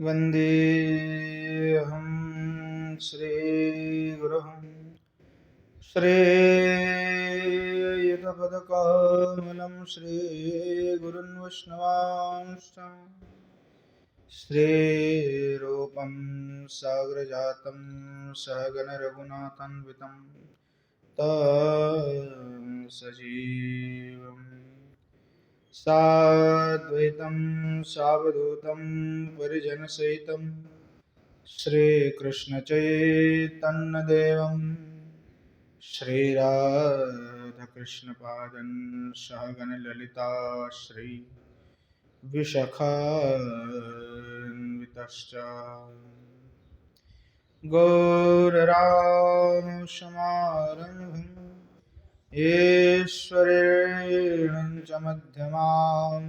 वन्देऽहं श्रीगुरुं श्रेयुतपदकमलं श्रीगुरुन् वैष्णवांश्च श्रीरूपं साग्रजातं सहगण रघुनाथान्वितं तं सजीवम् साद्वैतं सावधूतं परिजनसहितं श्रीकृष्णचैतन्यदेवं श्रीराधाकृष्णपादं सहगणललिता श्रीविशाखान्वितश्च गौररामसमारम्भं ईश्वरेण च मध्यमाम्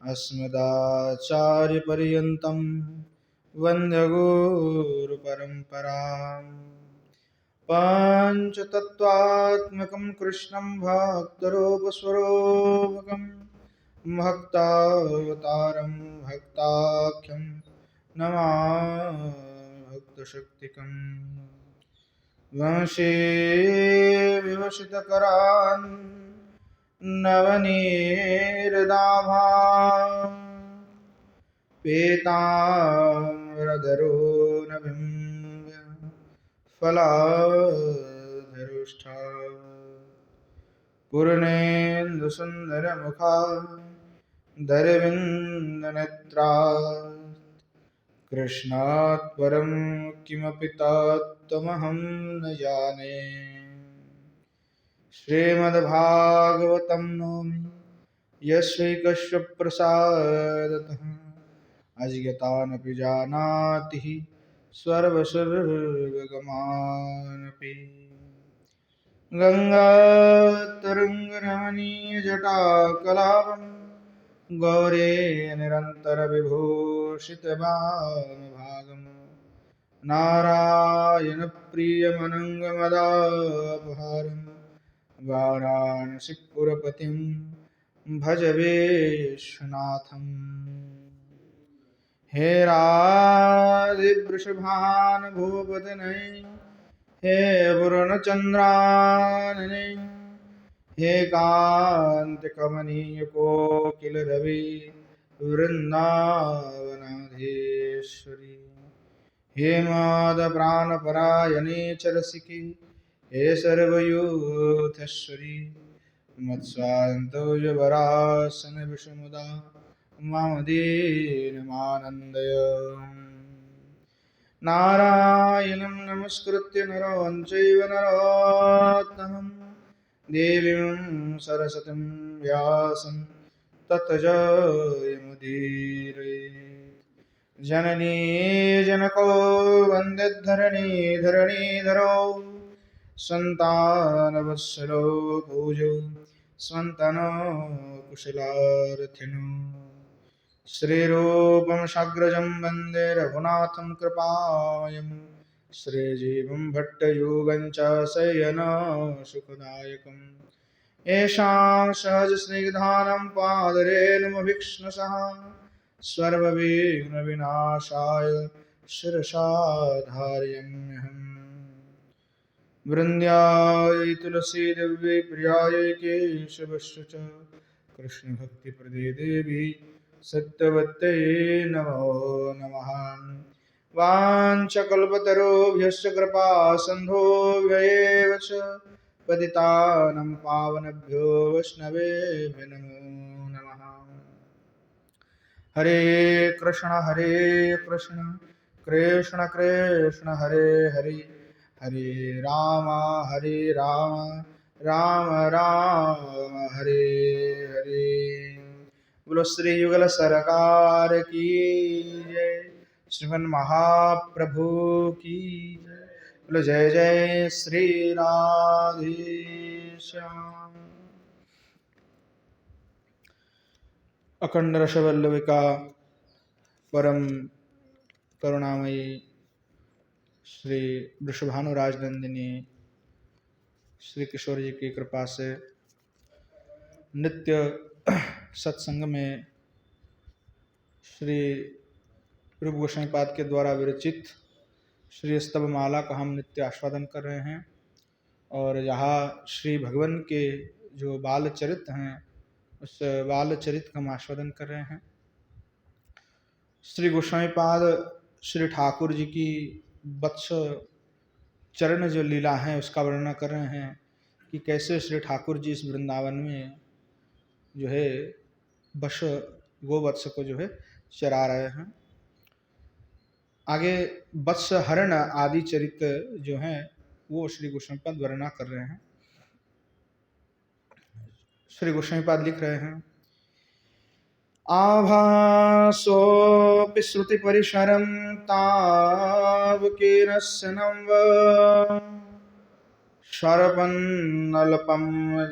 अस्मदाचार्यपर्यन्तं वन्दे गुरुपरम्पराम् पञ्चतत्त्वात्मकं कृष्णं भक्तरूपस्वरूपकं भक्तावतारं भक्ताख्यं नमामि भक्तशक्तिकम् वंशे विवसितकरान् नवनीरदाभां पीताम्बरधरो नभिम्ब फलाधरुष्ठा पूर्णेन्दुसुन्दरमुखा धरविन्दनेत्रा कृष्णात् परं किमपि तत्त्वमहं न जाने। श्रीमद्भागवतं नौमि यस्यैकस्य प्रसादतः अज्ञातानपि जानाति सर्वसर्गगमानपि गङ्गातरङ्गरमणीयजटाकलापं गौरे निरन्तरविभूषितवामभागं नारायणप्रियमनङ्गमदापहारं वाराणसीपुरपतिं भज विश्वनाथम्। हे राधेवृषभानुभूपतनये हे पूर्णचन्द्रानने हे कान्तिकमनीयकोकिलरवि वृन्दावनाधीश्वरी हे माधवप्राणपरायणे च रसिके हे सर्वयूथेश्वरी मत्स्वान्तोजवरासन विषमुदा मम दीनमानन्दय। नारायणं नमस्कृत्य नरं चैव नरोत्तमं देवीं सरस्वतीं व्यासं ततो जयमुदीरयेत्। जननी जनको वन्देद्धरणीधरणीधरो सन्तानवत्सलो पूजो सन्तनो कुशलार्थिनो। श्रीरूपं साग्रजं वन्दे रघुनाथं कृपामयं श्रीजीवं भट्टयुगं च शयनं सुखदायकम्। येषां सहजस्निग्धानं पादरेणुमभीक्ष्णशः सर्वविघ्नविनाशाय शिरसा धारयाम्यहम्। वृन्द्याय तुलसीदेव्यै प्रियायै केशवस्य च कृष्णभक्तिप्रदे देवी सत्यवत्यै नमो नमः। वाञ्छकल्पतरुभ्यश्च कृपा सिन्धुभ्यैव च पतितानां पावनेभ्यो वैष्णवेभ्यो नमो नमः। हरे कृष्ण कृष्ण कृष्ण हरे हरे हरे राम राम राम हरे हरे। बोलो श्री युगल सरकार की जय, श्रीमन महाप्रभु की जय। बोलो जय जय श्री राधेश्याम। अखंड रसवल्लभिका परम करुणामयी श्री वृषभानुराज नंदिनी श्री किशोर जी की कृपा से नित्य सत्संग में श्री रूप गोस्वामी पाद के द्वारा विरचित श्री स्तव माला का हम नित्य आस्वादन कर रहे हैं। और यहाँ श्री भगवान के जो बाल चरित्र हैं उस बाल चरित्र का हम आस्वादन कर रहे हैं। श्री गोस्वामी पाद श्री ठाकुर जी की वत्स चरण जो लीला है उसका वर्णन कर रहे हैं कि कैसे श्री ठाकुर जी इस वृंदावन में जो है वत्स गोवत्स को जो है चरा रहे हैं। आगे वत्स हरण आदि चरित्र जो हैं वो श्री गोस्वामी पाद वर्णना कर रहे हैं। श्री गोस्वामी पाद लिख रहे हैं, आभासोऽपि श्रुति परिसरं तावकीर्णस्य नव शरपन्नल्पं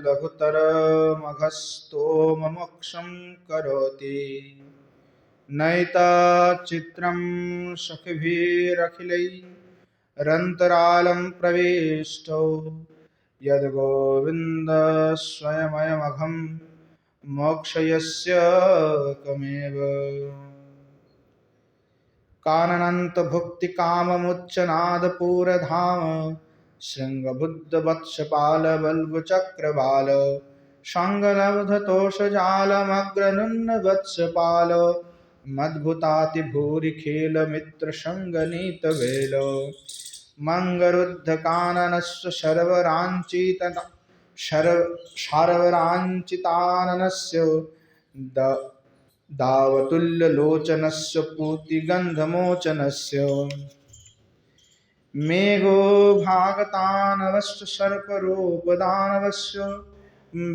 लघुतरमघस्तोममोक्षं करोति नैतच्चित्रं सखिभिरखिलैरन्तरालं प्रविष्टो यद्गोविन्द स्वयमयमघं मोक्षयस्य कमेव काननन्तभुक्तिकाममुच्चनादपूरधाम शृङ्गबुद्धवत्सपाल बल्बचक्रबाल शाङ्गलब्धतोषजालमग्रनुन्नवत्सपाल मद्भुतातिभूरिखेलमित्रसङ्गनीतवेल मङ्गरुद्धकाननस्य शर्वराञ्चिताननस्य दावतुल्यलोचनस्य पूतिगन्धमोचनस्य मेघो भागतानवस्य सर्परूपदानवस्य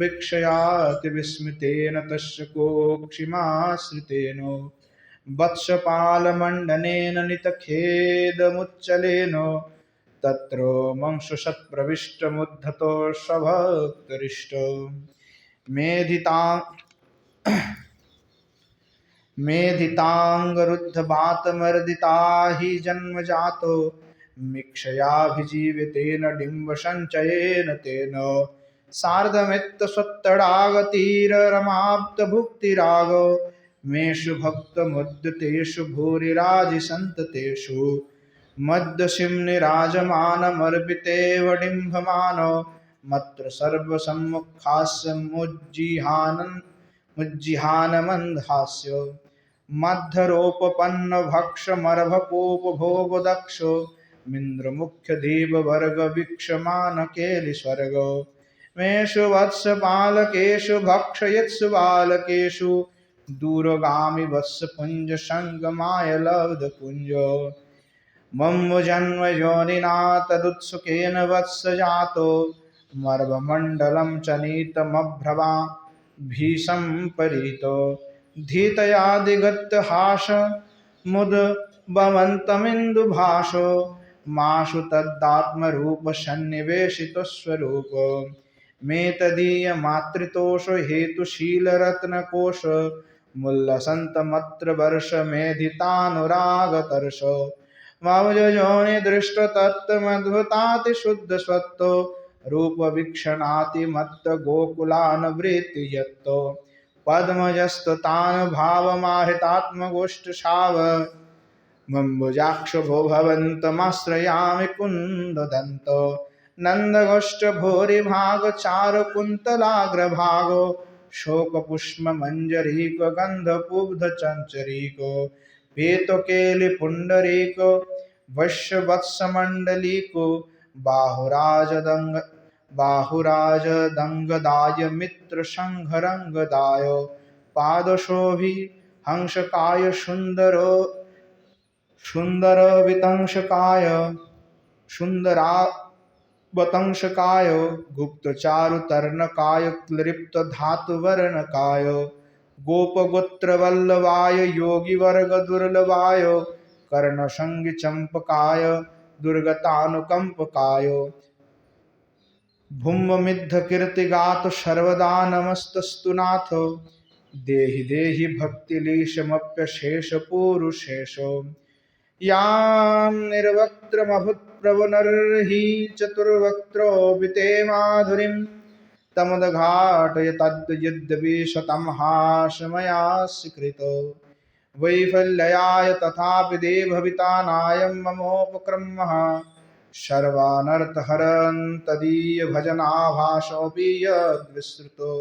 भिक्षयाति विस्मितेन तस्य कोक्षिमाश्रितेन वत्सपालमण्डनेन नितखेदमुच्चलेन तत्र मंशुषत्प्रविष्टमुद्धतो स्वभक्तरिष्ट मेधिताङ्गरुद्धबातमर्दिता हि जन्मजातो मिक्षयाभिजीवितेन डिम्बसञ्चयेन तेन सार्धमित्तसत्तडागतीररमाप्तभुक्तिराग मेषु भक्तमुद्यतेषु भूरिराजिसन्ततेषु मद्दशिम्निराजमानमर्पितेव डिम्भमान मत्र सर्वसम्मुखास्य मुज्जिहानमन्धास्य मद्धरोपपन्नभक्षमर्भकोपभोगदक्षो मिन्द्रमुख्यदेववर्गवीक्षमानकेलिस्वर्ग मेषु वत्सपालकेषु भक्षयत्सु बालकेषु दूरगामि वत्सपुञ्जसङ्गमाय लब्धपुञ्ज मम्मुजन्मयोनिना तदुत्सुकेन वत्सजातो मर्वमण्डलं च नीतमभ्रवा भीषम्परीतो धीतयादिगत्यहास मुद्भवन्तमिन्दुभासो माशु तद्दात्मरूपसन्निवेशितस्वरूप मे तदीयमातृतोष हेतुशीलरत्नकोश मुल्लसन्तमत्र वर्षमेधितानुरागतर्ष मावजोनि दृष्टतत्त्वमद्भुतातिशुद्धसत्तो रूपवीक्षणातिमत्त गोकुलानवृत्ति यत्तो पद्मजस्ततानुभावमाहितात्मगोष्ठसाव मम्बुजाक्ष भो भवन्तमाश्रयामि कुन्ददन्त नन्दगोष्ठभूरिभागचारुकुन्तलाग्रभागो शोकपुष्पमञ्जरीको गन्धपुब्धचञ्चरीको पीतकेलिपुण्डरीको वैश्यवत्समण्डलीको बाहुराजदङ्गदाय मित्रसङ्घरङ्गदाय पादशोभि हंसकाय सुन्दरावतंसकाय गुप्तचारुतर्णकाय क्लिप्तधातुवर्णकाय गोपगोत्रवल्लभाय योगिवर्गदुर्लभाय कर्णसङ्गिचम्पकाय दुर्गतानुकम्पकाय भुम्बमिद्धकीर्तिगात सर्वदा नमस्तस्तु नाथ देहि देहि भक्तिलेशमप्यशेषपूरुषेशो यां निर्वक्त्रमभुत्प्रभुनर्हि चतुर्वक्त्रो विते माधुरीं तमुद्घाटय तद् यद्यपि शतं हासमया स्वीकृतो वैफल्याय तथापि देवभवितानायं ममोपक्रमः सर्वानर्थहरं तदीय भजनाभासोऽपि यद्विस्तृतो।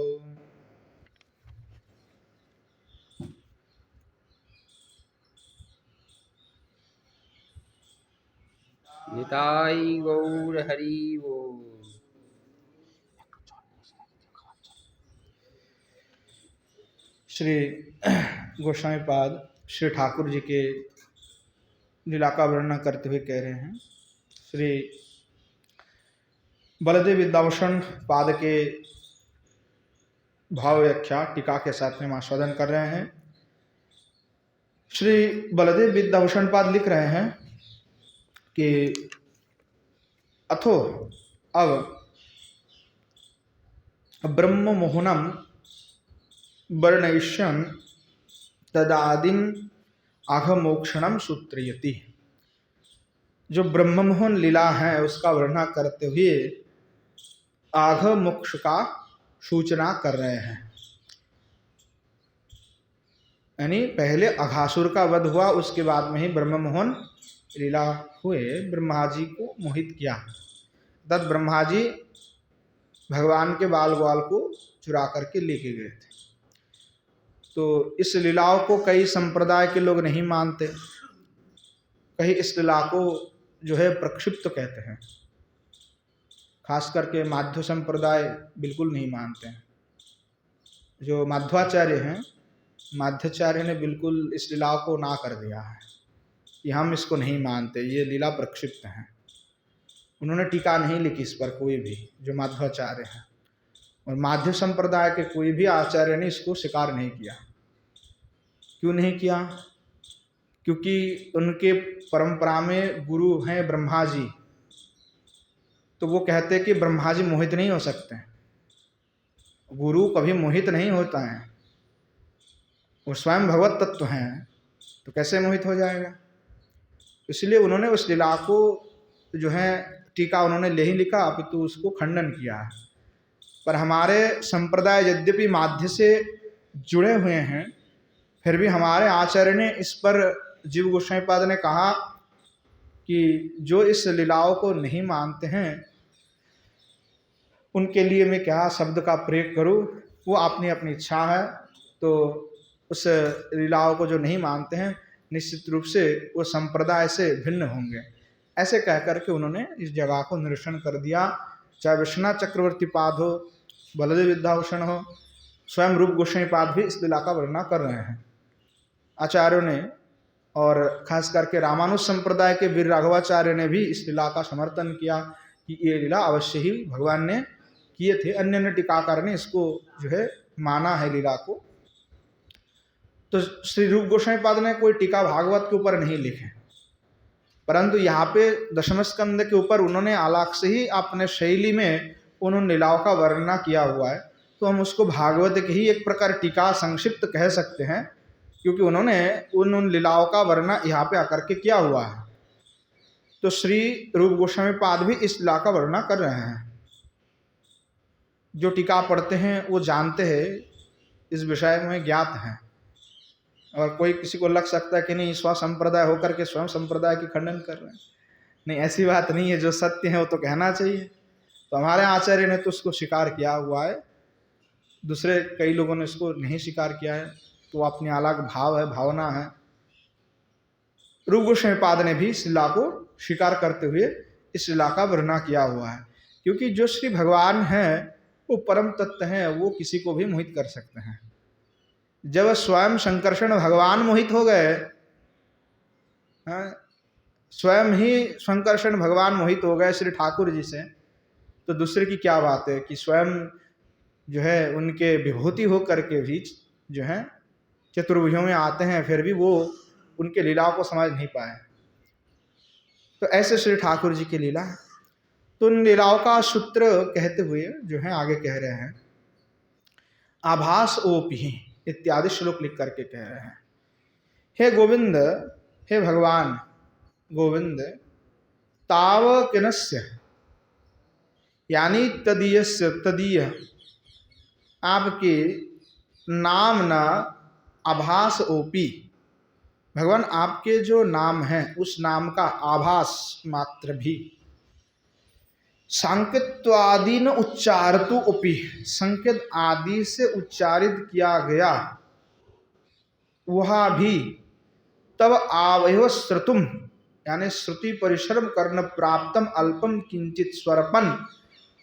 निताई गौर हरि बोल। श्री गोस्वामी पाद श्री ठाकुर जी के लीला का वर्णन करते हुए कह रहे हैं। श्री बलदेव विद्याभूषण पाद के भाव व्याख्या टीका के साथ में हम आस्वादन कर रहे हैं। श्री बलदेव विद्याभूषण पाद लिख रहे हैं कि अथो अब ब्रह्म मोहनम वर्णयिष्यन् तदादिम आघमोक्षणम सूत्रयति। जो ब्रह्ममोहन लीला है उसका वर्णन करते हुए आघ मोक्ष का सूचना कर रहे हैं। यानी पहले अघासुर का वध हुआ, उसके बाद में ही ब्रह्ममोहन लीला हुए, ब्रह्मा जी को मोहित किया। तब ब्रह्मा जी भगवान के बाल ग्वाल को चुरा करके लेके गए थे। तो इस लीलाओं को कई संप्रदाय के लोग नहीं मानते, कहीं इस लीला को जो है प्रक्षिप्त कहते हैं। खास करके माध्व संप्रदाय बिल्कुल नहीं मानते हैं। जो माध्वाचार्य हैं, माध्वाचार्य ने बिल्कुल इस लीला को ना कर दिया है कि हम इसको नहीं मानते, ये लीला प्रक्षिप्त है। उन्होंने टीका नहीं लिखी इस पर कोई भी, जो माध्वाचार्य हैं। और माध्व संप्रदाय के कोई भी आचार्य ने इसको स्वीकार नहीं किया। क्यों नहीं किया? क्योंकि उनके परंपरा में गुरु हैं ब्रह्मा जी, तो वो कहते हैं कि ब्रह्मा जी मोहित नहीं हो सकते। गुरु कभी मोहित नहीं होता है, वो स्वयं भगवत तत्व हैं, तो कैसे मोहित हो जाएगा? इसलिए उन्होंने उस लीला को जो है टीका उन्होंने नहीं लिखा, अपितु उसको खंडन किया है। पर हमारे संप्रदाय यद्यपि माध्य से जुड़े हुए हैं, फिर भी हमारे आचार्य ने इस पर, जीव गोस्वामी पाद ने कहा कि जो इस लीलाओं को नहीं मानते हैं उनके लिए मैं क्या शब्द का प्रयोग करूं, वो अपनी अपनी इच्छा है। तो उस लीलाओं को जो नहीं मानते हैं निश्चित रूप से वो संप्रदाय से भिन्न होंगे, ऐसे कह करके उन्होंने इस जगह को निरीक्षण कर दिया। चाहे विश्वनाथ चक्रवर्ती पाद हो, बलदेव विद्याभूषण हो, स्वयं रूप गोस्वामी पाद भी इस लीला का वर्णन कर रहे हैं आचार्यों ने। और खास करके रामानुज संप्रदाय के वीर राघवाचार्य ने भी इस लीला का समर्थन किया कि ये लीला अवश्य ही भगवान ने किए थे। अन्य अन्य टीकाकार ने इसको जो है माना है लीला को। तो श्री रूप गोस्वामी पाद ने कोई टीका भागवत के ऊपर नहीं लिखे, परंतु यहाँ पे दशम स्कंद के ऊपर उन्होंने अलग से ही अपने शैली में उन्होंने लीलाओं का वर्णन किया हुआ है। तो हम उसको भागवत की ही एक प्रकार टीका संक्षिप्त कह सकते हैं, क्योंकि उन्होंने उन लीलाओं का वर्णन यहाँ पे आकर के किया हुआ है। तो श्री रूप गोस्वामी पाद भी इस लीला का वर्णन कर रहे हैं। जो टीका पढ़ते हैं वो जानते हैं, इस विषय में ज्ञात हैं। और कोई किसी को लग सकता है कि नहीं स्व संप्रदाय होकर के स्वयं संप्रदाय की खंडन कर रहे हैं। नहीं, ऐसी बात नहीं है। जो सत्य है वो तो कहना चाहिए। तो हमारे आचार्य ने तो उसको स्वीकार किया हुआ है, दूसरे कई लोगों ने इसको नहीं स्वीकार किया है, तो अपनी अलग भाव है, भावना है। रूप गोस्वामी पाद ने भी इस लीला को स्वीकार करते हुए इस लीला का वर्णन किया हुआ है। क्योंकि जो श्री भगवान हैं वो परम तत्व हैं, वो किसी को भी मोहित कर सकते हैं। जब स्वयं शंकरषण भगवान मोहित हो गए, स्वयं ही शंकरषण भगवान मोहित हो गए श्री ठाकुर जी से, तो दूसरे की क्या बात है कि स्वयं जो है उनके विभूति हो करके भी जो है चतुर्भुजों में आते हैं, फिर भी वो उनके लीलाओं को समझ नहीं पाए। तो ऐसे श्री ठाकुर जी की लीला है। तो उन लीलाओं का सूत्र कहते हुए जो है आगे कह रहे हैं, आभास ओपि इत्यादि श्लोक लिख करके कह रहे हैं, हे गोविंद, हे भगवान गोविंद, ताव किनस्य यानी तदीयस्य, तदीय आपके नाम न आभास ओपी, भगवान आपके जो नाम हैं उस नाम का आभास मात्र भी सांकेत्वादि न उच्चारतु उपि, संकेत आदि से उच्चारित किया गया वह भी तब आवयो श्रुतुम, यानी श्रुति परिश्रम कर्ण प्राप्तम अल्पम किंचित स्वरपन,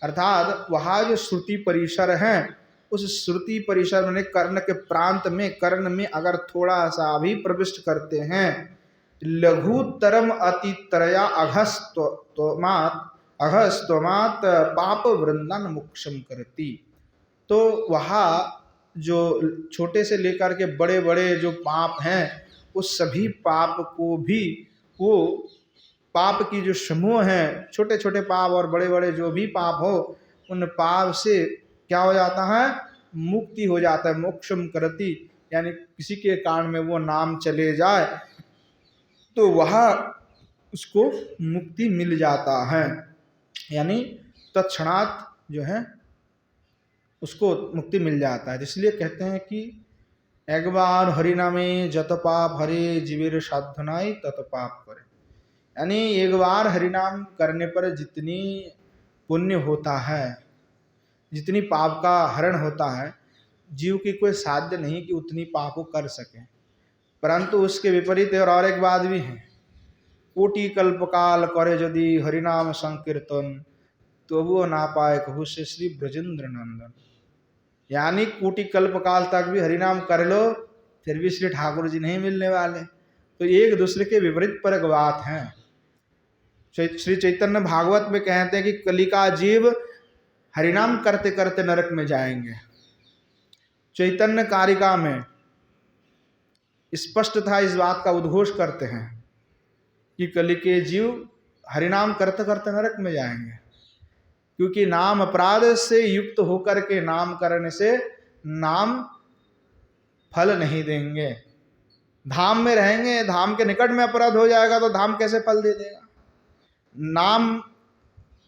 अर्थात वह जो श्रुति परिसर है उस श्रुति परिसर में कर्ण के प्रांत में, कर्ण में अगर थोड़ा सा भी प्रविष्ट करते हैं, लघुतरम अतित्रया अघस्तमात पाप वृंदन मोक्षम करती, तो वहाँ जो छोटे से लेकर के बड़े बड़े जो पाप हैं उस सभी पाप को भी, वो पाप की जो समूह हैं, छोटे छोटे पाप और बड़े बड़े जो भी पाप हो, उन पाप से क्या हो जाता है, मुक्ति हो जाता है। मोक्षम करती, यानी किसी के कान में वो नाम चले जाए तो वहाँ उसको मुक्ति मिल जाता है, यानी तत्क्षणात जो है उसको मुक्ति मिल जाता है। इसलिए कहते हैं कि एक बार हरि नामे जत पाप हरे जीवेर साधनाई तत पाप करे, यानी एक बार हरि नाम करने पर जितनी पुण्य होता है, जितनी पाप का हरण होता है, जीव की कोई साध्य नहीं कि उतनी पाप को कर सके। परंतु उसके विपरीत और एक बात भी है, कोटि कल्पकाल करे यदि हरिनाम संकीर्तन तो वो ना पाए कहू से श्री ब्रजेंद्र नंदन, यानी कोटि कल्पकाल तक भी हरिनाम कर लो फिर भी श्री ठाकुर जी नहीं मिलने वाले। तो एक दूसरे के विपरीत पर बात है। श्री चैतन्य भागवत में कहते हैं कि कलिका जीव हरिनाम करते करते नरक में जाएंगे। चैतन्य कारिका में स्पष्ट था, इस बात का उद्घोष करते हैं कि कलि के जीव हरिनाम करते करते नरक में जाएंगे, क्योंकि नाम अपराध से युक्त होकर के नाम करने से नाम फल नहीं देंगे। धाम में रहेंगे, धाम के निकट में अपराध हो जाएगा तो धाम कैसे फल दे देगा। नाम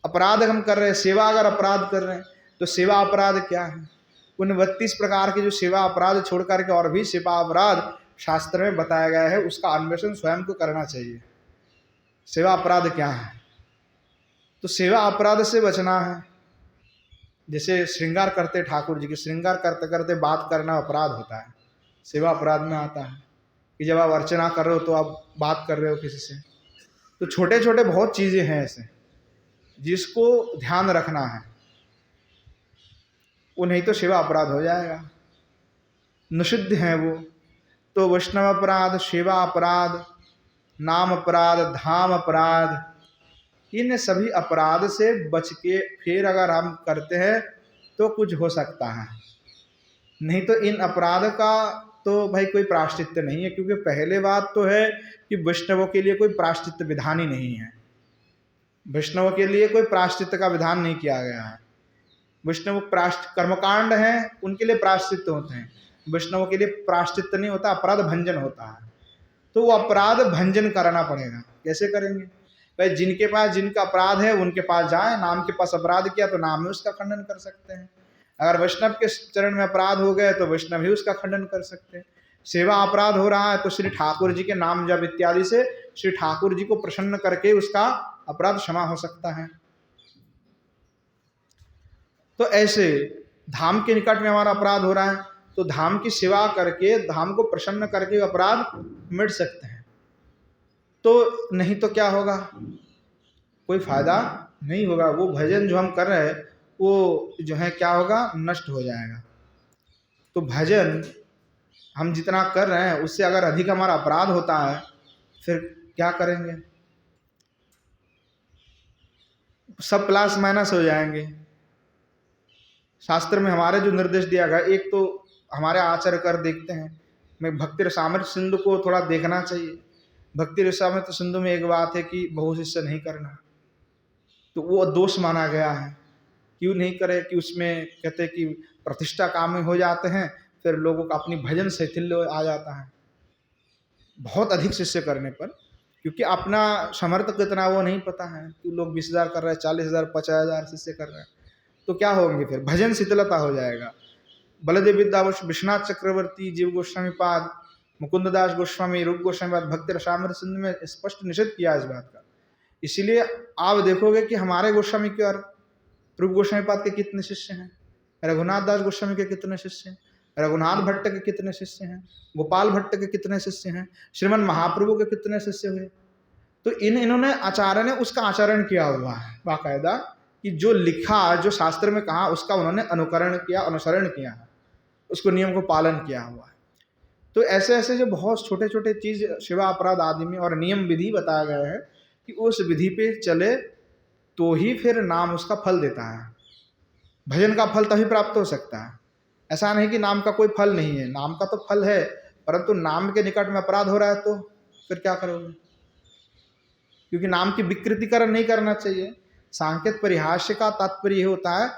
अपराध हम कर रहे हैं, सेवा अगर अपराध कर रहे हैं तो सेवा अपराध क्या है। उन 32 प्रकार के जो सेवा अपराध छोड़ करके और भी सेवा अपराध शास्त्र में बताया गया है, उसका अन्वेषण स्वयं को करना चाहिए। सेवा अपराध क्या है, तो सेवा अपराध से बचना है। जैसे श्रृंगार करते ठाकुर जी की, श्रृंगार करते करते बात करना अपराध होता है, सेवा अपराध में आता है। कि जब आप अर्चना कर रहे हो तो आप बात कर रहे हो किसी से, तो छोटे छोटे बहुत चीज़ें हैं ऐसे जिसको ध्यान रखना है, वो नहीं तो सेवा अपराध हो जाएगा, निषिद्ध है वो। तो वैष्णव अपराध, सेवा अपराध, नाम अपराध, धाम अपराध, इन सभी अपराध से बच के फिर अगर हम करते हैं तो कुछ हो सकता है, नहीं तो इन अपराध का तो भाई कोई प्रायश्चित्त नहीं है। क्योंकि पहले बात तो है कि वैष्णवों के लिए कोई प्रायश्चित्त विधान ही नहीं है, वैष्णवों के लिए कोई प्रायश्चित्त का विधान नहीं किया गया है। वैष्णव कर्मकांड हैं उनके लिए प्रायश्चित्त होते हैं, वैष्णवों के लिए प्रायश्चित्त नहीं होता, अपराध भंजन होता है। तो वो अपराध भंजन कराना पड़ेगा। कैसे करेंगे भाई, जिनके पास जिनका अपराध है उनके पास जाए, नाम के पास अपराध किया तो नाम में उसका खंडन कर सकते हैं। अगर वैष्णव के चरण में अपराध हो गए तो वैष्णव ही उसका खंडन कर सकते हैं। सेवा अपराध हो रहा है तो श्री ठाकुर जी के नाम जप इत्यादि से श्री ठाकुर जी को प्रसन्न करके उसका अपराध क्षमा हो सकता है। तो ऐसे धाम के निकट में हमारा अपराध हो रहा है तो धाम की सेवा करके, धाम को प्रसन्न करके अपराध मिट सकते हैं। तो नहीं तो क्या होगा, कोई फायदा नहीं होगा। वो भजन जो हम कर रहे हैं वो जो है क्या होगा, नष्ट हो जाएगा। तो भजन हम जितना कर रहे हैं उससे अगर अधिक हमारा अपराध होता है फिर क्या करेंगे, सब प्लस माइनस हो जाएंगे। शास्त्र में हमारे जो निर्देश दिया गया, एक तो हमारे आचरण कर देखते हैं, मैं भक्ति रसामृत सिंधु को थोड़ा देखना चाहिए। भक्ति रसामृत सिंधु में एक बात है कि बहु शिष्य नहीं करना, तो वो दोष माना गया है। क्यों नहीं करे कि उसमें कहते हैं कि प्रतिष्ठा काम में हो जाते हैं, फिर लोगों का अपनी भजन शैथिल्य आ जाता है बहुत अधिक शिष्य करने पर, क्योंकि अपना समर्थ कितना वो नहीं पता है कि लोग 20,000 कर रहे हैं, 40,000, 50,000 शिष्य कर रहे हैं, तो क्या होंगे फिर भजन शिथिलता हो जाएगा। बलदेव विद्यावश, विश्वनाथ चक्रवर्ती, जीव गोस्वामी पाद, मुकुंददास गोस्वामी, रूप गोस्वामी भक्ति रसामृत सिंधु में स्पष्ट निषेध किया इस बात का। इसीलिए आप देखोगे कि हमारे गोस्वामी के और रूप गोस्वामी पाद के कितने शिष्य हैं, रघुनाथ दास गोस्वामी के कितने शिष्य हैं, रघुनाथ भट्ट के कितने शिष्य हैं, गोपाल भट्ट के कितने शिष्य हैं, श्रीमन महाप्रभु के कितने शिष्य हुए। तो इन्होंने आचार्य ने उसका आचरण किया हुआ है बाकायदा, कि जो लिखा, जो शास्त्र में कहा, उसका उन्होंने अनुकरण किया, अनुसरण किया है, उसको नियम को पालन किया हुआ है। तो ऐसे ऐसे जो बहुत छोटे छोटे चीज सेवा अपराध आदि में और नियम विधि बताए गए हैं कि उस विधि पे चले तो ही फिर नाम उसका फल देता है। भजन का फल तभी प्राप्त हो सकता है। ऐसा नहीं कि नाम का कोई फल नहीं है, नाम का तो फल है, परंतु नाम के निकट में अपराध हो रहा है तो फिर क्या करोगे? क्योंकि नाम की विकृतिकरण नहीं करना चाहिए। सांकेत परिहास्य का तात्पर्य यह होता है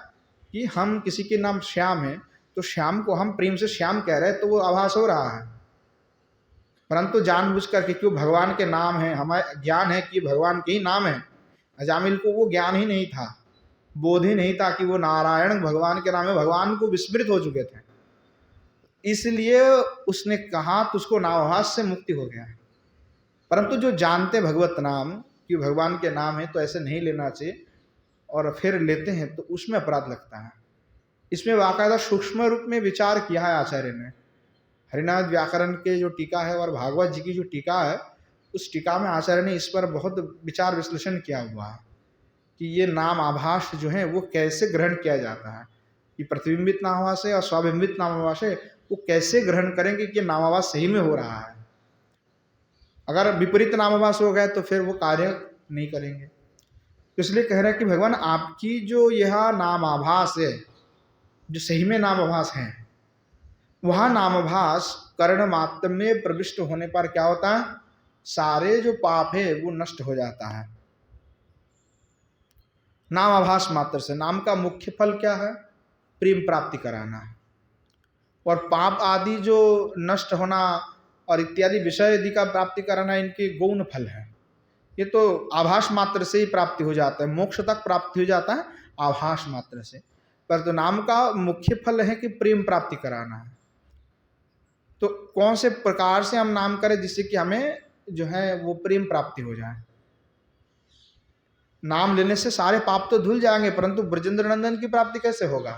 कि हम किसी के नाम श्याम है तो श्याम को हम प्रेम से श्याम कह रहे हैं तो वो आभास हो रहा है, परंतु जानबूझ करके क्यों भगवान के नाम है, हमारे ज्ञान है कि भगवान के ही नाम है। अजामिल को वो ज्ञान ही नहीं था, बोध ही नहीं था कि वो नारायण भगवान के नाम है, भगवान को विस्मृत हो चुके थे, इसलिए उसने कहा तो उसको नामभास से मुक्ति हो गया। परंतु जो जानते भगवत नाम कि भगवान के नाम है तो ऐसे नहीं लेना चाहिए, और फिर लेते हैं तो उसमें अपराध लगता है। इसमें बाकायदा सूक्ष्म रूप में विचार किया है आचार्य ने। हरिनाथ व्याकरण के जो टीका है और भागवत जी की जो टीका है, उस टीका में आचार्य ने इस पर बहुत विचार विश्लेषण किया हुआ है कि ये नाम आभास जो है वो कैसे ग्रहण किया जाता है, कि प्रतिबिंबित नामाभास है और स्वाबिंबित नामाभास है, वो कैसे ग्रहण करेंगे कि नामाभास सही में हो रहा है। अगर विपरीत नामाभास हो गए तो फिर वो कार्य नहीं करेंगे। तो इसलिए कह रहे हैं कि भगवान आपकी जो यह नामाभास है, जो सही में नामाभास है, वह नामाभास कर्ण मात्र में प्रविष्ट होने पर क्या होता है, सारे जो पाप है वो नष्ट हो जाता है। नामाभास मात्र से नाम का मुख्य फल क्या है? प्रेम प्राप्ति कराना है, और पाप आदि जो नष्ट होना और इत्यादि विषय आदि का प्राप्ति कराना इनके गौण फल है। ये तो आभास मात्र से ही प्राप्ति हो जाता है, मोक्ष तक प्राप्ति हो जाता है आभास मात्र से, पर तो नाम का मुख्य फल है कि प्रेम प्राप्ति कराना है। तो कौन से प्रकार से हम नाम करें जिससे कि हमें जो है वो प्रेम प्राप्ति हो जाए? नाम लेने से सारे पाप तो धुल जाएंगे, परंतु ब्रजेंद्र नंदन की प्राप्ति कैसे होगा?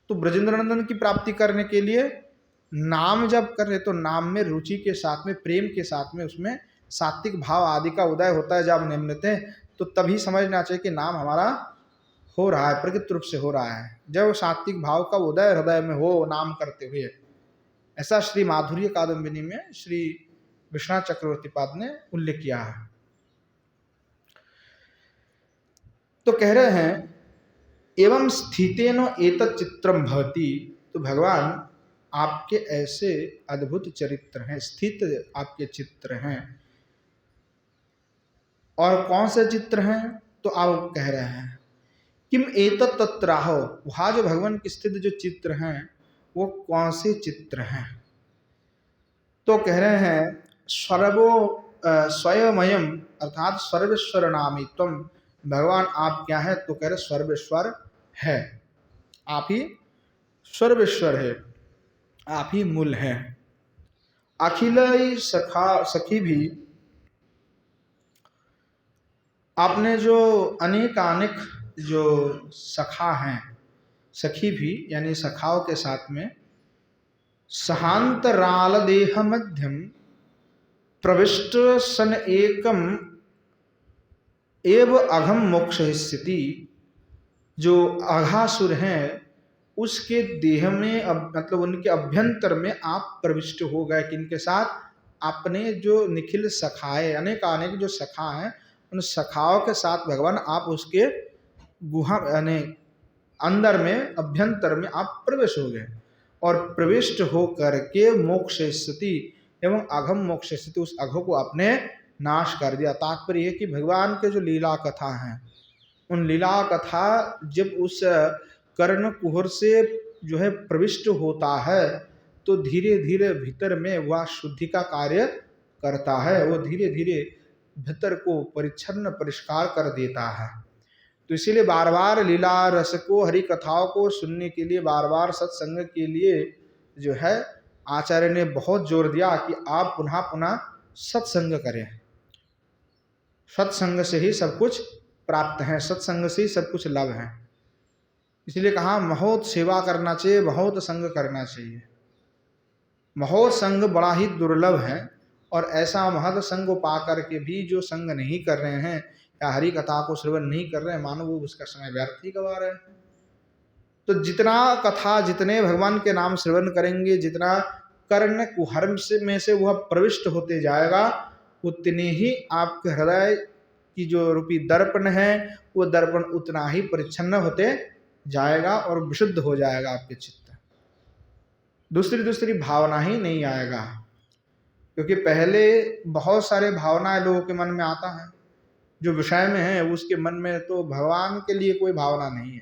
तो ब्रजेंद्र नंदन की प्राप्ति करने के लिए नाम जब कर रहे तो नाम में रुचि के साथ में, प्रेम के साथ में, उसमें सात्विक भाव आदि का उदय होता है। जब निम्नते हैं तो तभी समझना चाहिए कि नाम हमारा हो रहा है, प्रकृति रूप से हो रहा है, जब सात्विक भाव का उदय हृदय में हो नाम करते हुए। ऐसा श्री माधुर्य कादम्बिनी में श्री विश्वनाथ चक्रवर्ती पाद ने उल्लेख किया है। तो कह रहे हैं एवं स्थितेन एतत् चित्रम भवति, तो भगवान आपके ऐसे अद्भुत चरित्र हैं, स्थित आपके चित्र हैं। और कौन से चित्र हैं? तो आप कह रहे हैं किम एतत् तत्राहो, वहाँ जो भगवान की स्थित जो चित्र हैं वो कौन से चित्र हैं? तो कह रहे हैं सर्वो स्वयमयम, अर्थात सर्वेश्वर नामी त्वम, भगवान आप क्या है? तो कह रहे सर्वेश्वर है, आप ही सर्वेश्वर है, आप ही मूल है। अखिल सखी भी, आपने जो अनेकानेक जो सखा हैं, सखी भी यानी सखाओं के साथ में, सहांतराल देह मध्यम प्रविष्ट सन एकम एव अघम मोक्ष स्थिति, जो अघासुर हैं उसके देह में मतलब उनके अभ्यंतर में आप प्रविष्ट हो गए। किनके साथ? अपने जो निखिल सखाए, अनेकानेक जो सखा हैं, उन सखाओं के साथ भगवान आप उसके गुहा यानी अंदर में, अभ्यंतर में आप प्रवेश हो गए, और प्रविष्ट हो करके मोक्ष स्थिति एवं अघम मोक्ष स्थिति, उस अघो को आपने नाश कर दिया। तात्पर्य है कि भगवान के जो लीला कथा हैं, उन लीला कथा जब उस कर्ण कुहर से जो है प्रविष्ट होता है तो धीरे धीरे भीतर में वह शुद्धि का कार्य करता है, वो धीरे धीरे भीतर को परिच्छन्न परिष्कार कर देता है। तो इसीलिए बार बार लीला रस को, हरि कथाओं को सुनने के लिए, बार बार सत्संग के लिए जो है आचार्य ने बहुत जोर दिया कि आप पुनः पुनः सत्संग करें। सत्संग से ही सब कुछ प्राप्त है, सत्संग से ही सब कुछ लाभ है। इसलिए कहा बहुत सेवा करना चाहिए, बहुत संग करना चाहिए। बहुत संग बड़ा ही दुर्लभ है, और ऐसा महद संग पा करके भी जो संग नहीं कर रहे हैं या हरि कथा को श्रवण नहीं कर रहे हैं, मानो वो उसका समय व्यर्थ ही गवा रहे हैं। तो जितना कथा, जितने भगवान के नाम श्रवण करेंगे, जितना कर्ण कुहर्म में से वह प्रविष्ट होते जाएगा, उतने ही आपके हृदय की जो रूपी दर्पण है, वो दर्पण उतना ही परिच्छन्न होते जाएगा और विशुद्ध हो जाएगा आपके चित्त। दूसरी भावना ही नहीं आएगा, क्योंकि पहले बहुत सारे भावनाएं लोगों के मन में आता है। जो विषय में है उसके मन में तो भगवान के लिए कोई भावना नहीं है,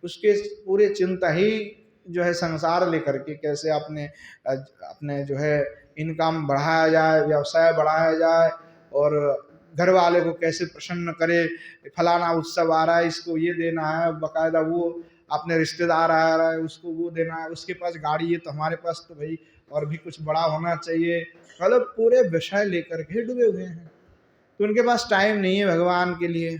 उसके पूरे चिंता ही जो है संसार लेकर के, कैसे अपने जो है इनकम बढ़ाया जाए, व्यवसाय बढ़ाया जाए, और घर वाले को कैसे प्रसन्न करे। फलाना उत्सव आ रहा है, इसको ये देना है, बकायदा वो अपने रिश्तेदार आ रहा है, उसको वो देना है, उसके पास गाड़ी है तो हमारे पास तो भाई और भी कुछ बड़ा होना चाहिए। मतलब पूरे विषय लेकर के डूबे हुए हैं, तो उनके पास टाइम नहीं है भगवान के लिए।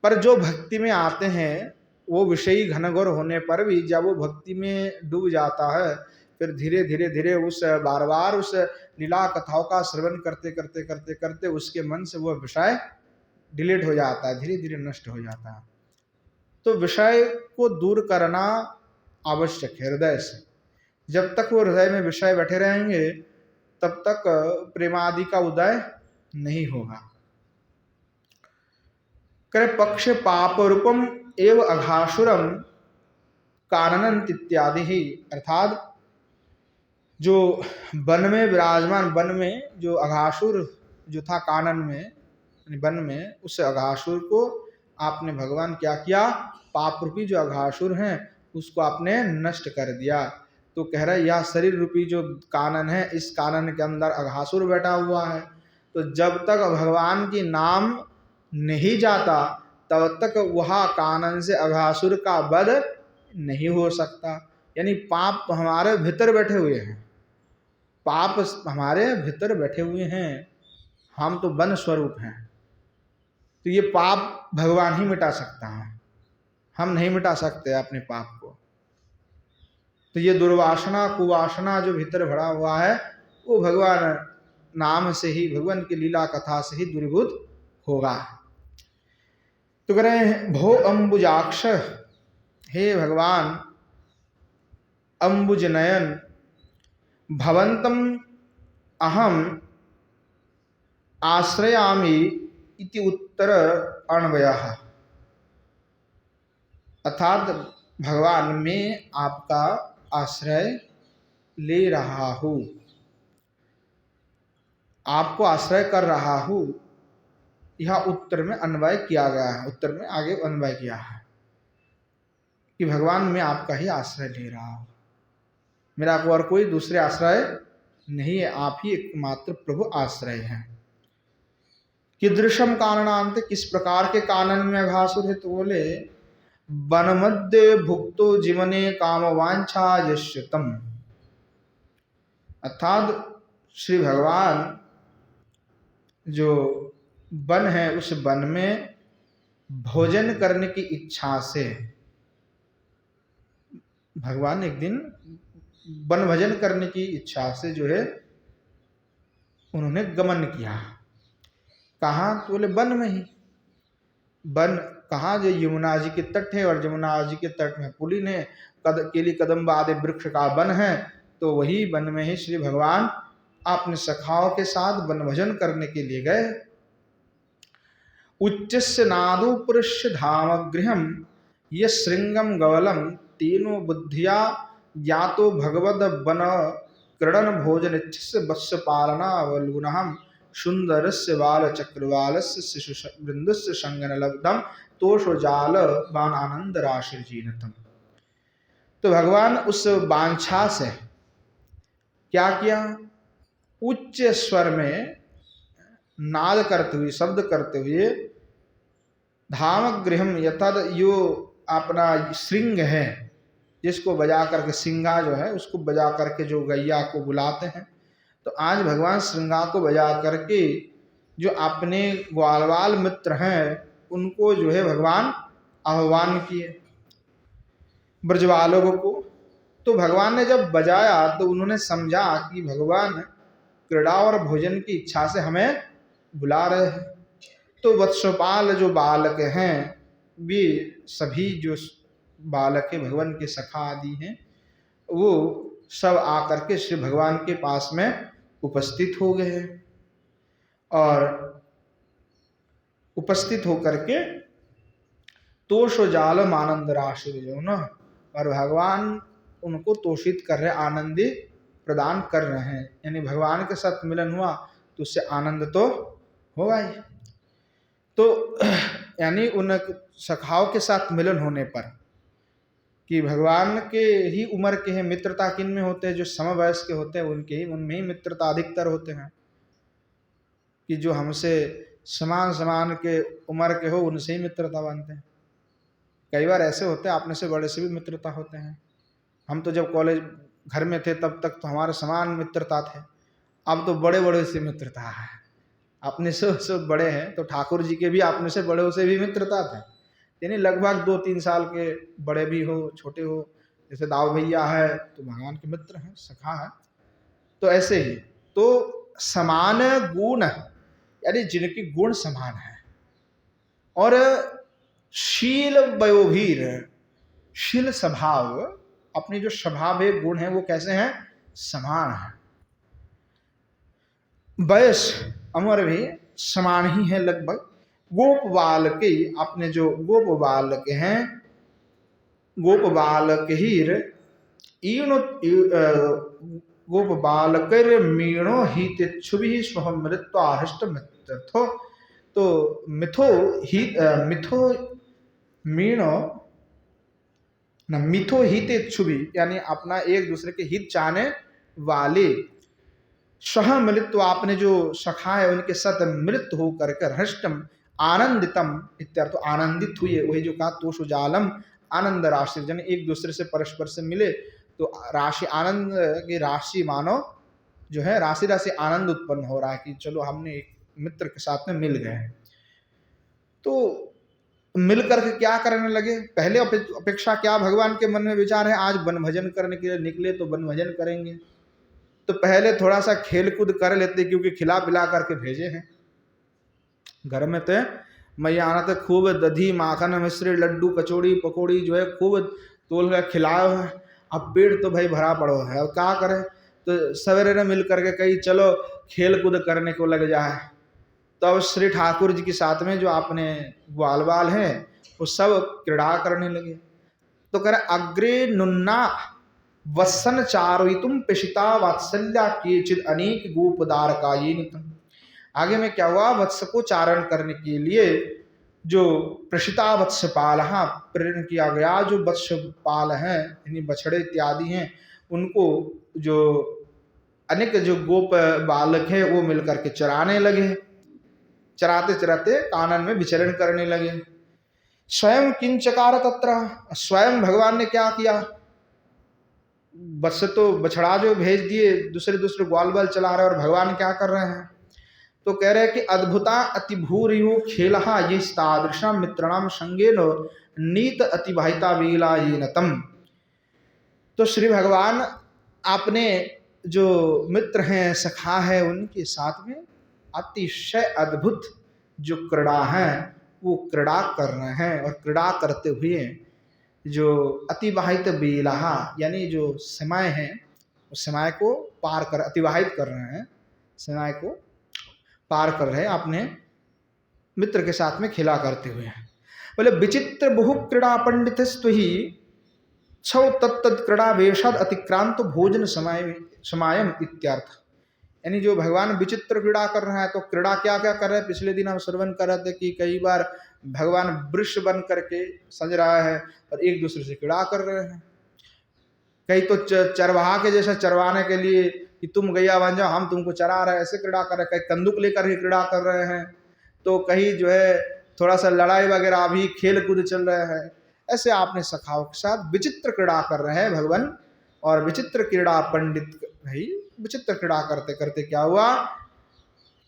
पर जो भक्ति में आते हैं, वो विषयी घनघोर होने पर भी जब वो भक्ति में डूब जाता है, फिर धीरे धीरे धीरे बार बार उस लीला कथाओं का श्रवण करते करते करते करते उसके मन से वो विषय डिलीट हो जाता है, धीरे धीरे नष्ट हो जाता है। तो विषय को दूर करना आवश्यक है हृदय से। जब तक वो हृदय में विषय बैठे रहेंगे, तब तक प्रेमादि का उदय नहीं होगा। करे पक्ष पाप रूपम एव अघासुरम काननंत इत्यादि ही, अर्थात जो वन में विराजमान, वन में जो अघासुर जो था कानन में, वन में, उस अघासुर को आपने भगवान क्या किया, पाप रूपी जो अघासुर हैं उसको आपने नष्ट कर दिया। तो कह रहा है यह शरीर रूपी जो कानन है, इस कानन के अंदर अघासुर बैठा हुआ है। तो जब तक भगवान की नाम नहीं जाता, तब तक वह कानन से अघासुर का वध नहीं हो सकता। यानी पाप तो हमारे भीतर बैठे हुए हैं, पाप हमारे भीतर बैठे हुए हैं, हम तो वन स्वरूप हैं। तो ये पाप भगवान ही मिटा सकता है, हम नहीं मिटा सकते अपने पाप को। तो ये दुर्वासना कुवासना जो भीतर भरा हुआ है, वो भगवान नाम से ही, भगवान की लीला कथा से ही दूरीभूत होगा। तो कह रहे हैं भो अंबुजाक्ष, हे भगवान अंबुज नयन, भवंतम अहम आश्रयामि इति उत्तर अन्वयः। अर्थात भगवान मैं आपका आश्रय ले रहा हूँ, आपको आश्रय कर रहा हूँ, यह उत्तर में अन्वय किया गया है। उत्तर में आगे अन्वय किया है कि भगवान मैं आपका ही आश्रय ले रहा हूँ, मेरा को और कोई दूसरे आश्रय नहीं है, आप ही एकमात्र प्रभु आश्रय हैं। कीदृशम काननांत, किस प्रकार के कानन में अघासुर है, तो बोले वन मध्य भुक्तो जीवने काम वांछा यश्यतम। अर्थात श्री भगवान जो वन है, उस वन में भोजन करने की इच्छा से भगवान एक दिन वन भजन करने की इच्छा से जो है उन्होंने गमन किया। कहाँ, तो बोले वन में ही। वन कहाँ, जो यमुना जी के तट है, और यमुना जी के तट में पुलिन है, केली कदम्ब आदि वृक्ष का वन है। तो वही वन में ही श्री भगवान अपने सखाओं के साथ वन भजन करने के लिए गए। उच्चस्य नादो पुरुष धाम गृहम ये श्रृंगम गवलम तीनों बुद्धिया ज्ञातो भगवद वन क्रीडन भोजन इच्छस्य वत्स पालना अवलुनहम सुंदरस्य बाल चक्रवालस्य शिशु वृंदस्य संगन लब्धम तोषो जाल बान आनंद राशि जीनतम। तो भगवान उस वांछा से क्या किया, उच्च स्वर में नाद करते हुए, शब्द करते हुए, धाम गृहम, यथा यो अपना श्रृंग है, जिसको बजा करके सिंगा जो है उसको बजा करके जो गैया को बुलाते हैं, तो आज भगवान श्रृंगा को बजा करके जो अपने ग्वालवाल मित्र हैं उनको जो है भगवान आह्वान किए ब्रजवालों को। तो भगवान ने जब बजाया तो उन्होंने समझा कि भगवान क्रीड़ा और भोजन की इच्छा से हमें बुला रहे हैं। तो वत्सपाल जो बालक हैं वे सभी जो बालक है भगवान के सखा आदि हैं वो सब आकर के श्री भगवान के पास में उपस्थित हो गए हैं और उपस्थित होकर के तोष जालम आनंद राशि जो न, और भगवान उनको तोषित कर रहे, आनंदी प्रदान कर रहे हैं। यानी भगवान के साथ मिलन हुआ तो उससे आनंद तो होगा ही। तो यानी उन सखाओं के साथ मिलन होने पर कि भगवान के ही उम्र के हैं, मित्रता किन में होते हैं, जो समवयस्क के होते हैं उनके ही उनमें ही मित्रता अधिकतर होते हैं, कि जो हमसे समान समान के उम्र के हो उनसे ही मित्रता बनते हैं। कई बार ऐसे होते हैं अपने से बड़े से भी मित्रता होते हैं। हम तो जब कॉलेज घर में थे तब तक तो हमारे समान मित्रता थे, अब तो बड़े बड़े से मित्रता है। अपने से बड़े हैं तो ठाकुर जी के भी अपने से बड़े से भी मित्रता थे, यानी लगभग 2-3 साल के बड़े भी हो छोटे हो, जैसे दाऊ भैया है तो भगवान के मित्र हैं, सखा है। तो ऐसे ही तो समान गुण यानी जिनकी गुण समान है, और शील वयोभीर, शील स्वभाव, अपनी जो स्वभाव है गुण है वो कैसे हैं, समान है। वयस अमर भी समान ही है लगभग। गोप बालक, अपने जो गोप बालक हैं, गोप बालक हीर गोप बालक मीणो ही तिच्छुभि स्व मृत्वा हृष्ट मित्रथो। तो मिथो ही मिथो मीणो न मिथो हित इच्छुभि, यानी अपना एक दूसरे के हित चाहने वाले, सह मिलित्व, आपने जो सखा है उनके साथ मिलित होकर कर, हृष्टम आनंदितम इत्यर्थ, आनंदित हुए। वही जो कहा तोषु जालम आनंद राशि, जन एक दूसरे से परस्पर से मिले तो राशि, आनंद की राशि मानो जो है राशि राशि आनंद उत्पन्न हो रहा है कि चलो हमने एक मित्र के साथ में मिल गए। तो मिलकर के क्या करने लगे, पहले अपेक्षा क्या भगवान के मन में विचार है, आज वन भजन करने के लिए निकले तो वन भजन करेंगे, तो पहले थोड़ा सा खेल कूद कर लेते, क्योंकि खिला पिला करके भेजे हैं। घर में तो मैया आना तो खूब दधी माखन मिश्री लड्डू कचौड़ी पकौड़ी जो है खूब तोल कर खिलाओ है। अब पेट तो भाई भरा पड़ो है, अब क्या करें, तो सवेरे ने मिल करके कही चलो खेल कूद करने को लग जाए। तो अब श्री ठाकुर जी के साथ में जो अपने ग्वाल बाल हैं वो सब क्रीड़ा करने लगे। तो कह रहे अग्रे नुन्ना वत्सन चारोहितुम पेशिता वात्सल्या केचिद अनेक गोपदार का ये। आगे में क्या हुआ, वत्स को चारण करने के लिए जो प्रशिता वत्सपाल प्रेरण किया गया, जो वत्सपाल हैं यानी बछड़े इत्यादि हैं, उनको जो अनेक जो गोप बालक है वो मिलकर के चराने लगे। चराते चराते कानन में विचरण करने लगे। स्वयं किंचकार तत्र, स्वयं भगवान ने क्या किया, बस तो बछड़ा जो भेज दिए, दूसरे दूसरे ग्वाल बाल चला रहे, और भगवान क्या कर रहे हैं, तो कह रहे हैं कि अद्भुता अतिभूरियो खेलहा ये तादृशा मित्रणाम संगेन नीत अतिभाहिता वेला ये नतम। तो श्री भगवान अपने जो मित्र हैं सखा है उनके साथ में अतिशय अद्भुत जो क्रीड़ा है वो क्रीड़ा कर रहे हैं, और क्रीड़ा करते हुए जो अतिवाहित बेलाहा यानी जो समय है उस समय को पार कर, अतिवाहित कर रहे हैं, समय को पार कर रहे हैं अपने मित्र के साथ में खेला करते हुए। बोले विचित्र बहु क्रीड़ा पंडित स्तुहि छौ तत्त क्रीड़ा वेशद अतिक्रांत भोजन समायम इत्यर्थ। यानी जो भगवान विचित्र क्रीड़ा कर रहा है, तो क्रीड़ा क्या क्या कर रहे हैं, पिछले दिन हम श्रवण कर रहे थे कि कई बार भगवान वृष बन करके सज रहा है और एक दूसरे से क्रीड़ा कर रहे हैं। कई तो चरवाहा के जैसा चरवाने के लिए कि तुम गैया बन जाओ हम तुमको चरा रहे हैं, ऐसे क्रीड़ा कर रहे हैं। कई कंदुक लेकर ही क्रीड़ा कर रहे हैं, तो कहीं जो है थोड़ा सा लड़ाई वगैरह भी खेल कूद चल रहे हैं। ऐसे आपने सखाओं के साथ विचित्र क्रीड़ा कर रहे हैं भगवान। और विचित्र क्रीड़ा पंडित भाई, विचित्र क्रीड़ा करते करते क्या हुआ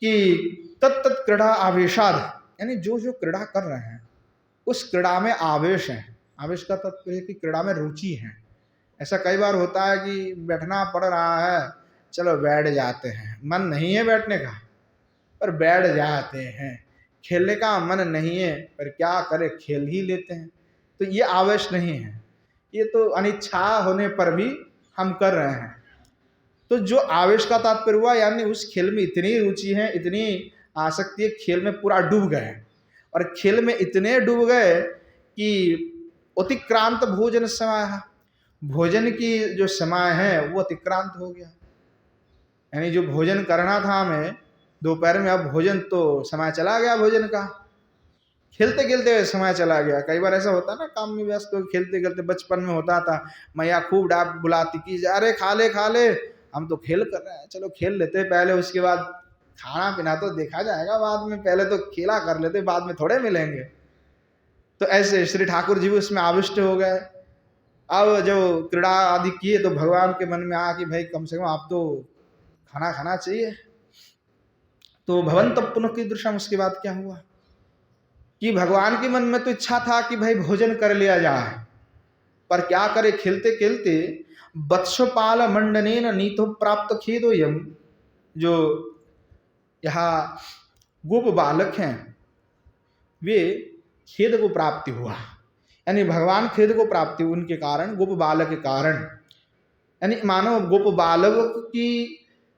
कि तत्त क्रीड़ा आवेशाद, यानी जो जो क्रीड़ा कर रहे हैं उस क्रीड़ा में आवेश है। आवेश का तात्पर्य है कि क्रीड़ा में रुचि है। ऐसा कई बार होता है कि बैठना पड़ रहा है, चलो बैठ जाते हैं, मन नहीं है बैठने का पर बैठ जाते हैं, खेलने का मन नहीं है पर क्या करें खेल ही लेते हैं। तो ये आवेश नहीं है, ये तो अनिच्छा होने पर भी हम कर रहे हैं। तो जो आवेश का तात्पर्य हुआ यानी उस खेल में इतनी रुचि है, इतनी आसक्ति है, खेल में पूरा डूब गए और खेल में इतने डूब गए कि अतिक्रांत भोजन समय, भोजन की जो समय है वो अतिक्रांत हो गया। यानी जो भोजन करना था हमें दोपहर में, अब भोजन तो समय चला गया भोजन का, खेलते खेलते समय चला गया। कई बार ऐसा होता है ना, काम में व्यस्त हो खेलते खेलते, बचपन में होता था मैया खूब डांट बुलाती कि अरे खा ले खा ले, हम तो खेल कर रहे हैं, चलो खेल लेते पहले, उसके बाद खाना पीना तो देखा जाएगा बाद में, पहले तो खेला कर लेते, बाद में थोड़े मिलेंगे। तो ऐसे श्री ठाकुर जी भी उसमें आविष्ट हो गए। अब जो क्रीड़ा आदि किए तो भगवान के मन में आया कि भाई कम से कम आप तो खाना खाना चाहिए। तो भवंत पुनः की दृश्यम, उसके बाद क्या हुआ कि भगवान के मन में तो इच्छा था कि भाई भोजन कर लिया जाए, पर क्या करे, खेलते खेलते वत्सपाल मंडनेन नीतो प्राप्त खेदोयम, जो यहाँ गोप बालक हैं वे खेद को प्राप्ति हुआ, यानी भगवान खेद को प्राप्ति उनके कारण, गोप बालक के कारण। यानी मानो गोप बालक की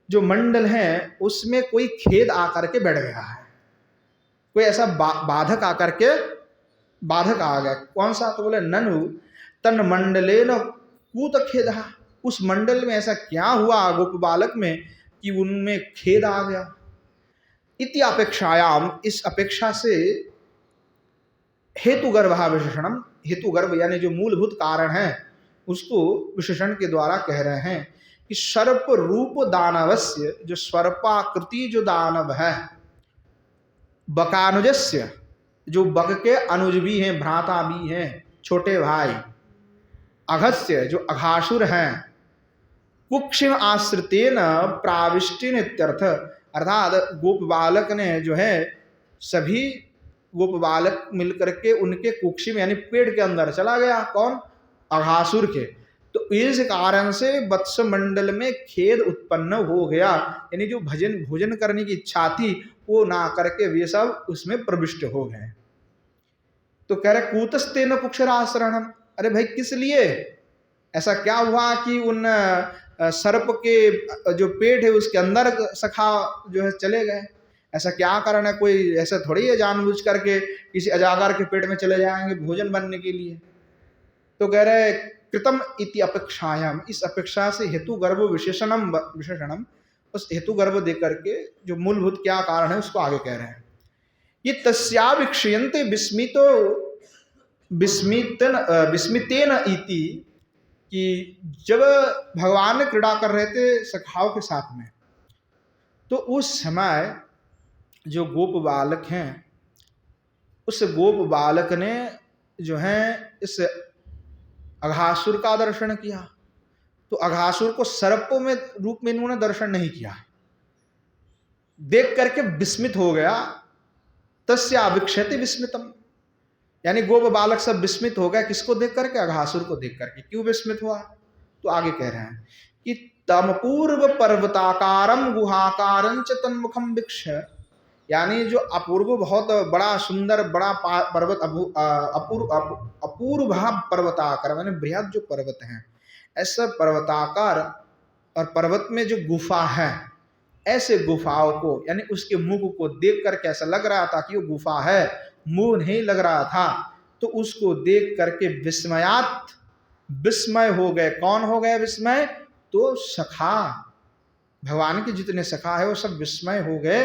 जो मंडल है उसमें कोई खेद आकर के बैठ गया है, कोई ऐसा बाधक आकर के बाधक आ गया। कौन सा? तो बोले ननु तन मंडले न कूत खेदा, उस मंडल में ऐसा क्या हुआ गोप बालक में कि उनमें खेद आ गया। इति अपेक्षायाम, इस अपेक्षा से हेतु गर्भा विशेषणम, हेतु गर्भ यानी जो मूलभूत कारण है उसको विशेषण के द्वारा कह रहे हैं कि सर्प रूप दानवस्य, जो सर्पाकृति जो दानव है, बकानुजस्य, जो बक के अनुज भी हैं, भ्राता भी हैं, छोटे भाई, अघस्य जो अघासुर हैं, कुक्षिम आश्रितेन प्राविष्टिन इत्यर्थ, अर्थात गोप बालक ने जो है सभी गोप बालक मिलकर के उनके कुक्षिम यानी पेट के अंदर चला गया। कौन? अघासुर के। तो इस कारण से वत्स मंडल में खेद उत्पन्न हो गया, यानी जो भोजन करने की इच्छा थी वो ना करके वे सब उसमें प्रविष्ट हो गए। तो कह रहे कूतस्तेन कुक्षराश्रणम, अरे भाई किस लिए ऐसा क्या हुआ कि उन सर्प के जो पेट है उसके अंदर सखा जो है चले गए, ऐसा क्या कारण है? कोई ऐसा थोड़ी है जानबूझ करके किसी अजागर के पेट में चले जाएंगे भोजन बनने के लिए। तो कह रहे कृतम इति अपेक्षायाम, इस अपेक्षा से हेतु गर्भ विशेषणम, उस हेतु गर्भ दे करके जो मूलभूत क्या कारण है उसको आगे कह रहे हैं। ये तस्याविक्षयन्ते विस्मितो विस्मितेन इति, कि जब भगवान क्रीड़ा कर रहे थे सखाओं के साथ में, तो उस समय जो गोप बालक हैं उस गोप बालक ने जो है इस अघासुर का दर्शन किया। तो अघासुर को सर्प में रूप में इन्होंने दर्शन नहीं किया, देख करके विस्मित हो गया। तस्याविक्षते विस्मितम, यानी गोप बालक सब विस्मित हो गया, किसको देख करके? अघासुर को देख करके। क्यों विस्मित हुआ? तो आगे कह रहे हैं कि तम पूर्व पर्वताकारम गुहाकारं च तन्मुखम वीक्ष, यानी जो अपूर्व बहुत बड़ा सुंदर बड़ा पर्वत, अपूर्व पर्वताकार यानी बृहद जो पर्वत है, ऐसा पर्वताकार और पर्वत में जो गुफा है, ऐसे गुफाओं को यानी उसके मुख को देख कर कैसा लग रहा था कि वो गुफा है, मुंह नहीं लग रहा था। तो उसको देख करके विस्मयात, विस्मय हो गए। कौन हो गए विस्मय? तो सखा, भगवान के जितने सखा है वो सब विस्मय हो गए।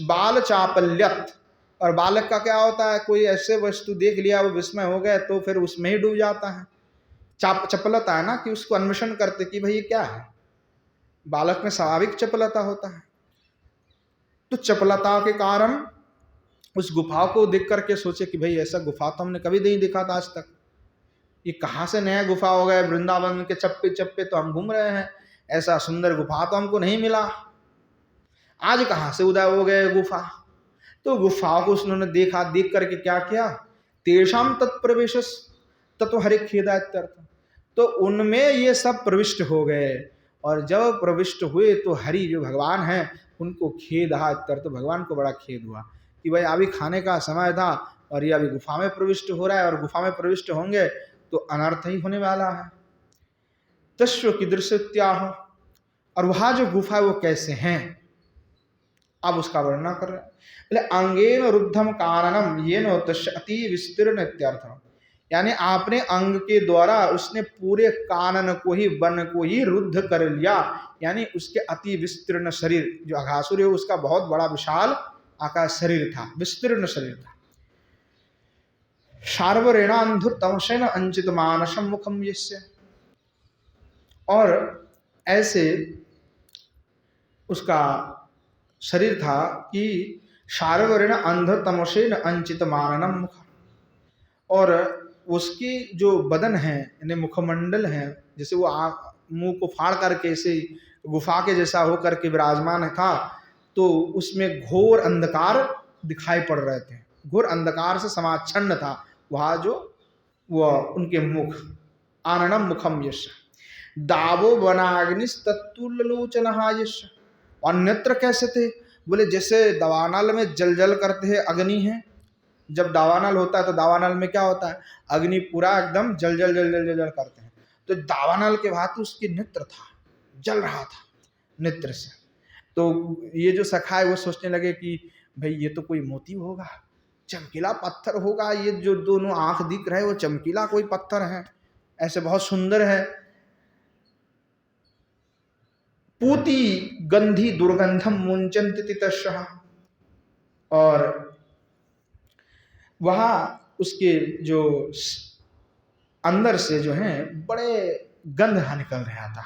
बाल चापल्यत, और बालक का क्या होता है? कोई ऐसे वस्तु देख लिया वो विस्मय हो गए तो फिर उसमें ही डूब जाता है। चपलता है ना, कि उसको अन्वेषण करते कि भाई ये क्या है। बालक में स्वाभाविक चपलता होता है। तो चपलता के कारण उस गुफा को देख करके सोचे कि भाई ऐसा गुफा तो हमने कभी नहीं देखा था आज तक, ये कहाँ से नया गुफा हो गया, वृंदावन के चप्पे चप्पे तो हम घूम रहे हैं, ऐसा सुंदर गुफा तो हमको नहीं मिला, आज कहाँ से उदय हो गए गुफा। तो गुफा को उन्होंने देखा, देख करके क्या किया, तेषाम तत्प्रवेश तत्व हरे खेदात्यर्थ, तो उनमें ये सब प्रविष्ट हो गए। और जब प्रविष्ट हुए तो हरि जो भगवान हैं उनको खेद इत्यर्थ, तो भगवान को बड़ा खेद हुआ कि भाई अभी खाने का समय था और ये अभी गुफा में प्रविष्ट हो रहा है, और गुफा में प्रविष्ट होंगे तो अनर्थ ही होने वाला है। तस्व की दृश्यत्याह, और वहां जो गुफा है वो कैसे हैं, अब उसका वर्णन कर रहे हैं। बोले अंगेन रुद्धम काननम ये नो तस्य अति विस्तीर्ण इत्यर्थ, यानी आपने अंग के द्वारा उसने पूरे कानन को ही, वन को ही रुद्ध कर लिया, यानी उसके अति विस्तीर्ण शरीर, जो अघासुर है उसका बहुत बड़ा विशाल आकार शरीर था, विस्तीर्ण शरीर था। शार्वरेणांधु तमसेन अंचित मानसम मुखम यस्य, और ऐसे उसका शरीर था कि शार्वरेण अंध तमसेन अंचित माननम मुख, और उसकी जो बदन है यानी मुखमंडल है, जैसे वो मुंह को फाड़ करके ऐसे गुफा के जैसा होकर के विराजमान था, तो उसमें घोर अंधकार दिखाई पड़ रहे थे, घोर अंधकार से समाच्छन्न था वहाँ जो वह उनके मुख। आननम मुखम यश दावो वनाग्निस्तत्तुल्लोचन यश, और नेत्र कैसे थे, बोले जैसे दावानल में जल जल करते हैं अग्नि है, जब दावानल होता है तो दावानल में क्या होता है, अग्नि पूरा एकदम जल जल जल जल जल जल करते हैं, तो दावानल के भांति उसके नेत्र था, जल रहा था नेत्र से। तो ये जो सखा है वो सोचने लगे कि भाई ये तो कोई मोती होगा, चमकीला पत्थर होगा, ये जो दोनों आंख दिख रहे हैं वो चमकीला कोई पत्थर है, ऐसे बहुत सुंदर है। पूती गंधी दुर्गंधम मुंचन्ति तस्यः, और वहां उसके जो अंदर से जो है बड़े गंध निकल रहा था,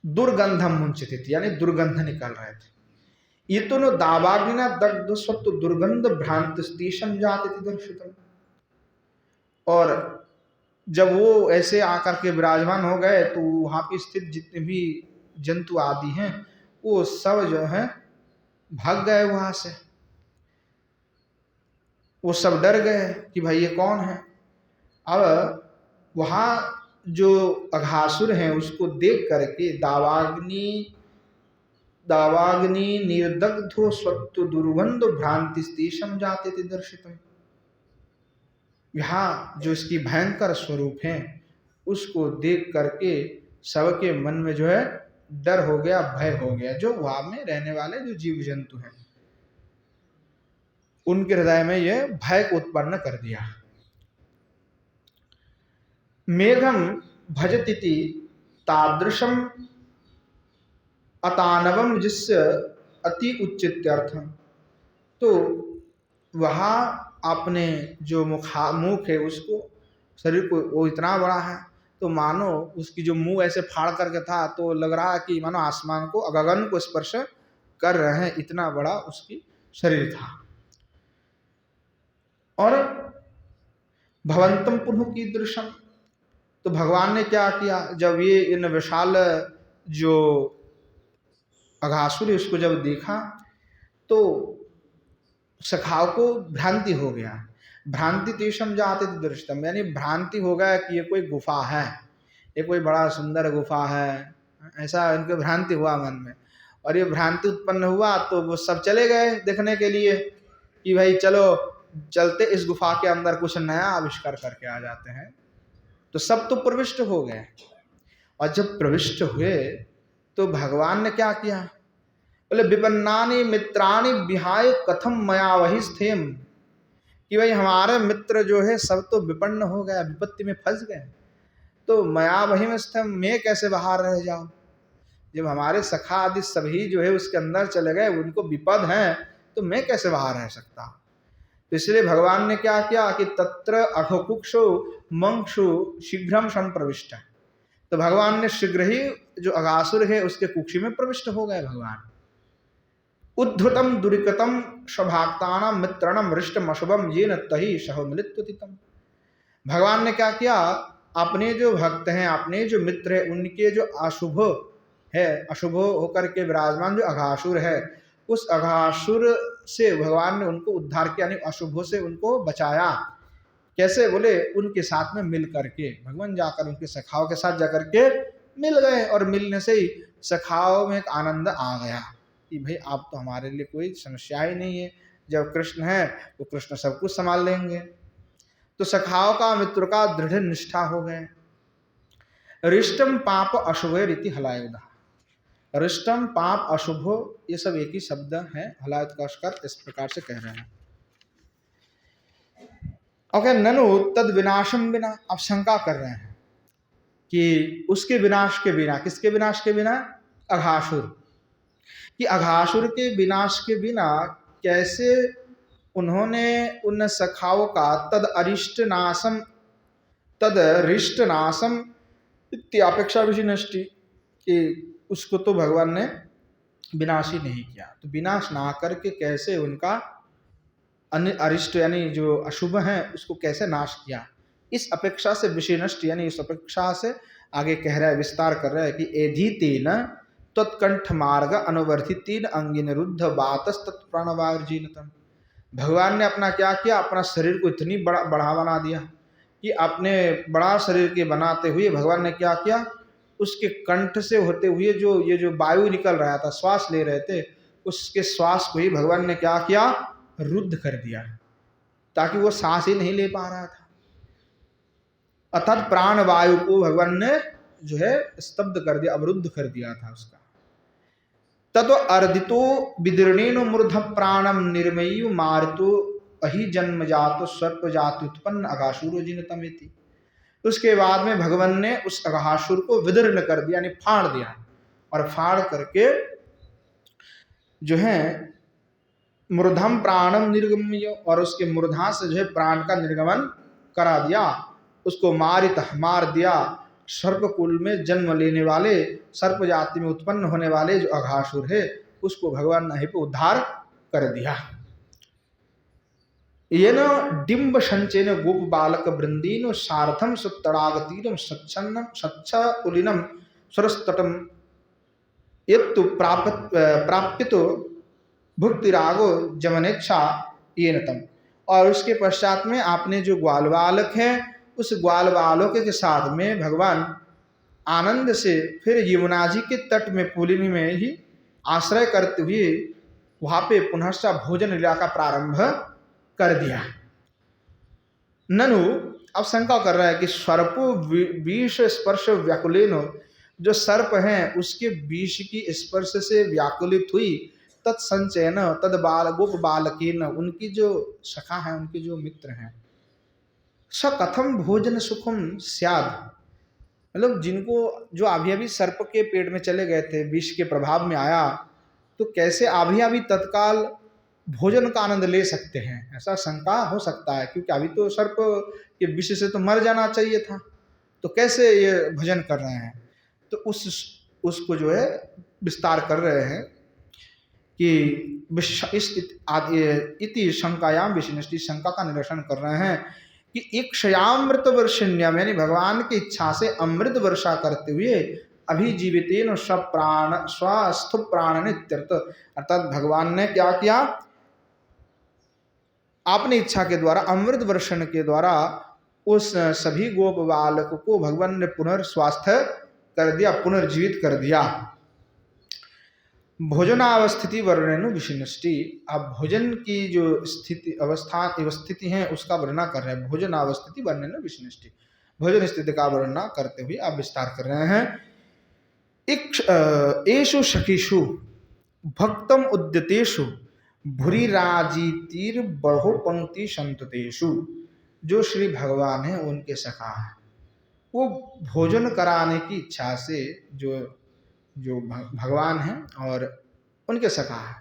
दुर्गंधम मुंचित यानी दुर्गंध निकल रहे थे। ये तो नो दावाग्निना दग्ध स्वत्व दुर्गंध भ्रांत स्तेषम जाति दर्शितम, और जब वो ऐसे आकर के विराजमान हो गए तो वहां पे स्थित जितने भी जंतु आदि हैं वो सब जो है भाग गए वहां से, वो सब डर गए कि भाई ये कौन है। अब वहां जो अघासुर हैं उसको देख करके दावाग्नि निर्दग्धो स्वत्व दुर्गंध भ्रांति स्तेषम जाते थे दर्शितम, यहाँ जो इसकी भयंकर स्वरूप है उसको देख करके सबके मन में जो है डर हो गया, भय हो गया, जो वहां में रहने वाले जो जीव जंतु हैं उनके हृदय में यह भय को उत्पन्न कर दिया। मेघम भजति तादृशम अतानवम जिससे अति उच्चित्यर्थ, तो वहां अपने जो मुख है उसको, शरीर को वो इतना बड़ा है तो मानो उसकी जो मुंह ऐसे फाड़ करके था तो लग रहा है कि मानो आसमान को, गगन को स्पर्श कर रहे हैं, इतना बड़ा उसकी शरीर था। और भवंतम पुनः की दृश्यम, तो भगवान ने क्या किया, जब ये इन विशाल जो अघासुर उसको जब देखा तो सखाओं को भ्रांति हो गया, भ्रांति तेषम जाते दृष्टम, यानी भ्रांति हो गया कि ये कोई गुफा है, ये कोई बड़ा सुंदर गुफा है, ऐसा इनको भ्रांति हुआ मन में। और ये भ्रांति उत्पन्न हुआ तो वो सब चले गए देखने के लिए कि भाई चलो चलते इस गुफा के अंदर कुछ नया आविष्कार करके आ जाते हैं, तो सब तो प्रविष्ट हो गए। और जब प्रविष्ट हुए तो भगवान ने क्या किया, बोले विपन्नानि मित्राणि विहाय कथम मया वही स्थेम, कि भाई हमारे मित्र जो है सब तो विपन्न हो गया, विपत्ति में फंस गए, तो मया वही में स्थेम, मैं कैसे बाहर रह जाऊं, जब हमारे सखा आदि सभी जो है उसके अंदर चले गए, उनको विपद है, तो मैं कैसे बाहर रह सकता। तो इसलिए भगवान ने क्या किया कि तत्र अघकुक्षो मंक्षु शीघ्रम संप्रविष्ट, तो भगवान ने शीघ्र ही जो अघासुर है उसके कुक्षी में प्रविष्ट हो गए भगवान। उद्धृतम दुरिकतम स्वभाक्तानाम मित्रणम हृष्टम अशुभम येन तहि सह मिलित्वतितम, भगवान ने क्या किया, अपने जो भक्त हैं, अपने जो मित्र हैं, उनके जो अशुभ है, अशुभ होकर के विराजमान जो अघासुर है, उस अघासुर से भगवान ने उनको उद्धार किया, यानी अशुभों से उनको बचाया। कैसे बोले, उनके साथ में मिल करके भगवान जाकर उनके सखाओं के साथ जाकर के मिल गए, और मिलने से ही सखाओं में एक आनंद आ गया कि भाई आप तो हमारे लिए कोई समस्या ही नहीं है, जब कृष्ण है तो कृष्ण सब कुछ संभाल लेंगे। तो सखाओं का मित्र का दृढ़ निष्ठा हो गए। रिष्टम पाप अशुभ रीति हलायुधा, रिष्टम पाप अशुभ ये सब एक ही शब्द है। हलायुध का अर्थ इस प्रकार से कह रहे हैं। ओके, ननु तद विनाशम बिना, अब शंका कर रहे हैं कि उसके विनाश के बिना, किसके विनाश के बिना, अघासुर, कि अघासुर के विनाश के बिना कैसे उन्होंने उन सखाओं का तद अरिष्ट नाशम, तद रिष्ट नाशम इत्यापेक्षा विनष्टि, कि उसको तो भगवान ने विनाश ही नहीं किया, तो विनाश ना करके कैसे उनका अरिष्ट यानी जो अशुभ है उसको कैसे नाश किया। इस अपेक्षा से विषयनष्ट, यानी इस अपेक्षा से आगे कह रहा है, विस्तार कर रहा है कि एधीतेन तत्कंठ मार्ग अनुवर्धितीन अंगिन रुद्ध बातस तत्प्राणवार्जीनतम। भगवान ने अपना क्या किया, अपना शरीर को इतनी बड़ा बना दिया कि अपने बड़ा शरीर के बनाते हुए भगवान ने क्या किया, उसके कंठ से होते हुए जो ये जो वायु निकल रहा था, श्वास ले रहे थे, उसके श्वास को ही भगवान ने क्या किया, रुद्ध कर दिया, ताकि वो सांस ही नहीं ले पा रहा था। अर्थात प्राण वायु को भगवान ने जो है स्तब्ध कर दिया, अवरुद्ध कर दिया था उसका। ततो अर्दितो विदीर्णेन मूर्ध प्राणम निर्मयी मारतो अहि जन्म जातो सर्प जात उत्पन्न अघासुरो जिनतमेति। उसके बाद में भगवान ने उस अघासुर को विदीर्ण कर दिया, यानी फाड़ दिया, और फाड़ करके जो है मूर्धम प्राणम निर्गम्य, और उसके मूर्धा से जो है प्राण का निर्गमन करा दिया, उसको मार दिया। सर्प कुल में जन्म लेने वाले, सर्प जाति में उत्पन्न होने वाले जो अघासुर है, उसको भगवान ने उद्धार कर दिया। ये न डिम्ब संचेन गोप बालक वृंदीन सार्थम सुतड़ागतीरम सच्छन्नम सच्छ कुलिनम सरस्तटम यत्तु प्राप्यतो भुक्ति रागो जमनेच्छा ये नतम। और उसके पश्चात में आपने जो ग्वाल बालक है, उस ग्वाल बालक के साथ में भगवान आनंद से फिर यमुना जी के तट में पुलिनी में ही आश्रय करते हुए वहां पे पुनः भोजन लीला का प्रारंभ कर दिया। ननु अब शंका कर रहा है कि सर्पो विष स्पर्श व्याकुलेनो, जो सर्प है उसके विष की स्पर्श से व्याकुलित हुई, तत्संचयन तद बाल गोप बालकेन, उनकी जो सखा है, उनके जो मित्र हैं, स कथम भोजन सुखम स्याद, मतलब जिनको जो अभी अभी सर्प के पेट में चले गए थे, विष के प्रभाव में आया, तो कैसे अभी अभी तत्काल भोजन का आनंद ले सकते हैं, ऐसा शंका हो सकता है, क्योंकि अभी तो सर्प के विष से तो मर जाना चाहिए था, तो कैसे ये भोजन कर रहे हैं। तो उसको जो है विस्तार कर रहे हैं कि इति शंकायाम विषनिष्टि, शंका का निरसन कर रहे हैं कि इक्षयामृत वर्षिण्यम, यानी भगवान की इच्छा से अमृत वर्षा करते हुए अभिजीवितेन स्वस्थ प्राण नित्यर्थ, अर्थात भगवान ने क्या किया, अपनी इच्छा के द्वारा अमृत वर्षण के द्वारा उस सभी गोप बालक को भगवान ने पुनर्स्वास्थ्य कर दिया, पुनर्जीवित कर दिया। भोजनावस्थिति वर्णन विषनिष्टि, अब भोजन की जो स्थिति स्थिति है उसका वर्णन कर रहे हैं। भोजनावस्थिति वर्णन विषनिष्टि, भोजन स्थिति का वर्णन करते हुए आप विस्तार कर रहे हैं। एषु सखीषु भक्तम उद्यतेषु भूरि राजीतिर बहु पंक्ति संततेषु, जो श्री भगवान है उनके सखा है, वो भोजन कराने की इच्छा से जो भगवान हैं और उनके सखा है,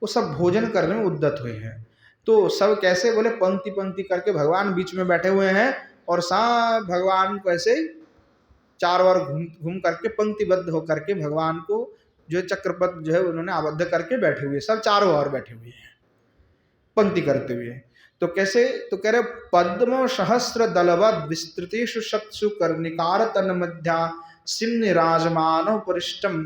वो सब भोजन करने में उद्यत हुए हैं। तो सब कैसे बोले, पंक्ति पंक्ति करके भगवान बीच में बैठे हुए हैं, और सब भगवान को ऐसे चारों ओर घूम करके पंक्तिबद्ध होकर के भगवान को जो चक्रपथ जो है उन्होंने आबद्ध करके बैठे हुए, सब चारों ओर बैठे हुए हैं पंक्ति करते हुए। तो कैसे, तो कह रहे पद्म सहस्र दलवद विस्तृतेषु शतसु कर्णिकार तन मध्या सिम्न राजमानव परिष्टम।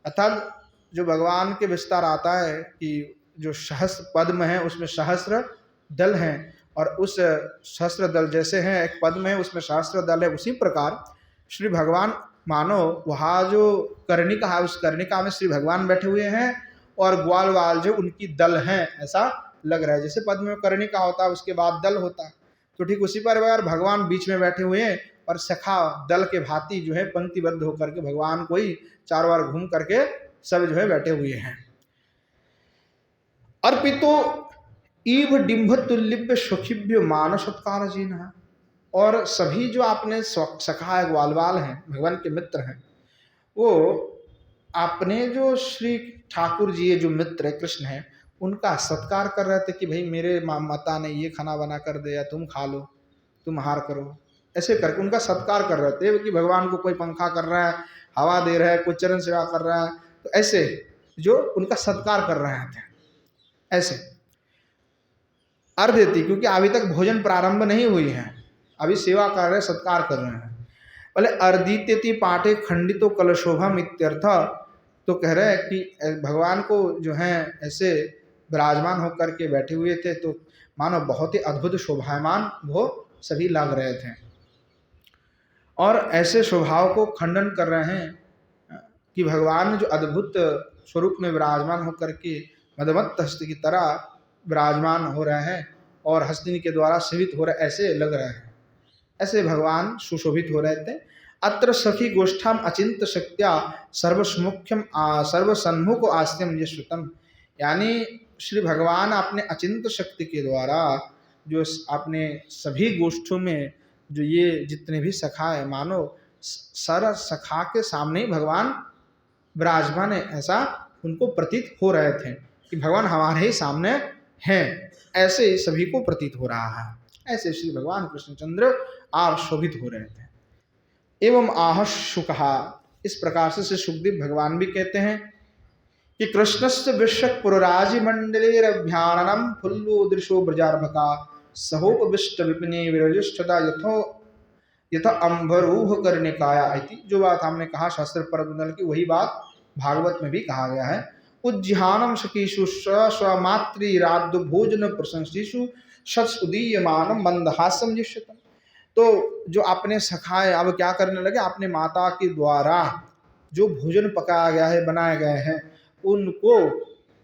अर्थात जो भगवान के विस्तार आता है कि जो सहस्र पद्म है उसमें सहस्र दल हैं, और उस सहस्र दल जैसे हैं, एक पद्म है उसमें सहस्र दल है, उसी प्रकार श्री भगवान मानो वहाँ जो कर्णिका है उस कर्णिका में श्री भगवान बैठे हुए हैं और ग्वाल वाल जो उनकी दल हैं, ऐसा लग रहा है। जैसे पद्म में कर्णिका होता है उसके बाद दल होता है, तो ठीक उसी प्रकार भगवान बीच में बैठे हुए हैं और सखा दल के भांति जो है पंक्तिबद्ध होकर के भगवान को ही चार बार घूम करके सब जो है बैठे हुए हैं। अर्पितो ईव डिंभ तुल्य सुखिभ्य मानसत्कार जीना। और सभी जो आपने सखा है, ग्वालवाल हैं, भगवान के मित्र हैं, वो आपने जो श्री ठाकुर जी जो मित्र है कृष्ण है उनका सत्कार कर रहे थे कि भाई मेरे माता ने ये खाना बना कर दिया, तुम खा लो, तुम आहार करो, ऐसे करके उनका सत्कार कर रहे थे कि भगवान को कोई पंखा कर रहा है, हवा दे रहा है, कोई चरण सेवा कर रहा है, तो ऐसे जो उनका सत्कार कर रहे थे ऐसे अर्घ देती, क्योंकि अभी तक भोजन प्रारंभ नहीं हुई है, अभी सेवा कर रहे, सत्कार कर रहे हैं। बोले अर्दित्यति पाठे खंडितो कलशोभम इत्यर्थ। तो कह रहे हैं कि भगवान को जो है ऐसे विराजमान होकर के बैठे हुए थे, तो मानो बहुत ही अद्भुत शोभायमान वो सभी लग रहे थे, और ऐसे स्वभाव को खंडन कर रहे हैं कि भगवान जो अद्भुत स्वरूप में विराजमान होकर के मदमत्त हस्त की तरह विराजमान हो रहे हैं और हस्तिनी के द्वारा सेवित हो रहे, ऐसे लग रहे हैं, ऐसे भगवान सुशोभित हो रहे थे। अत्र सखी गोष्ठाम अचिंत शक्त्या सर्वसमुख्यम सर्वसन्मुख आस्त्यम ये श्रुतम। यानी श्री भगवान अपने अचिंत शक्ति के द्वारा जो अपने सभी गोष्ठों में जो ये जितने भी सखा है, मानो सर सखा के सामने ही भगवान विराजमान है, ऐसा उनको प्रतीत हो रहे थे कि भगवान हमारे ही सामने हैं, ऐसे ही सभी को प्रतीत हो रहा है। ऐसे श्री भगवान कृष्णचंद्र आप शोभित हो रहे थे। एवं आह शुकहा, इस प्रकार से श्री सुखदेव भगवान भी कहते हैं कि कृष्णस्य विश्वक पुरराज मंडलेरभ्याननम फुल्लोदृशो ब्रजार्भका सहोपविष्ट विपिने विरजिष्ठता यथो यथा अम्बरूह कर्णिकाया इति। जो बात हमने कहा शास्त्र परमंडल की, वही बात भागवत में भी कहा गया है। उज्जहानम सखीषु स्वमातृराद्य भोजन प्रशंसिषु सत्सुदीयमानम मंदहासम जिष्यतम। तो जो अपने सखाए अब क्या करने लगे, अपने माता के द्वारा जो भोजन पकाया गया है, बनाए गए हैं, उनको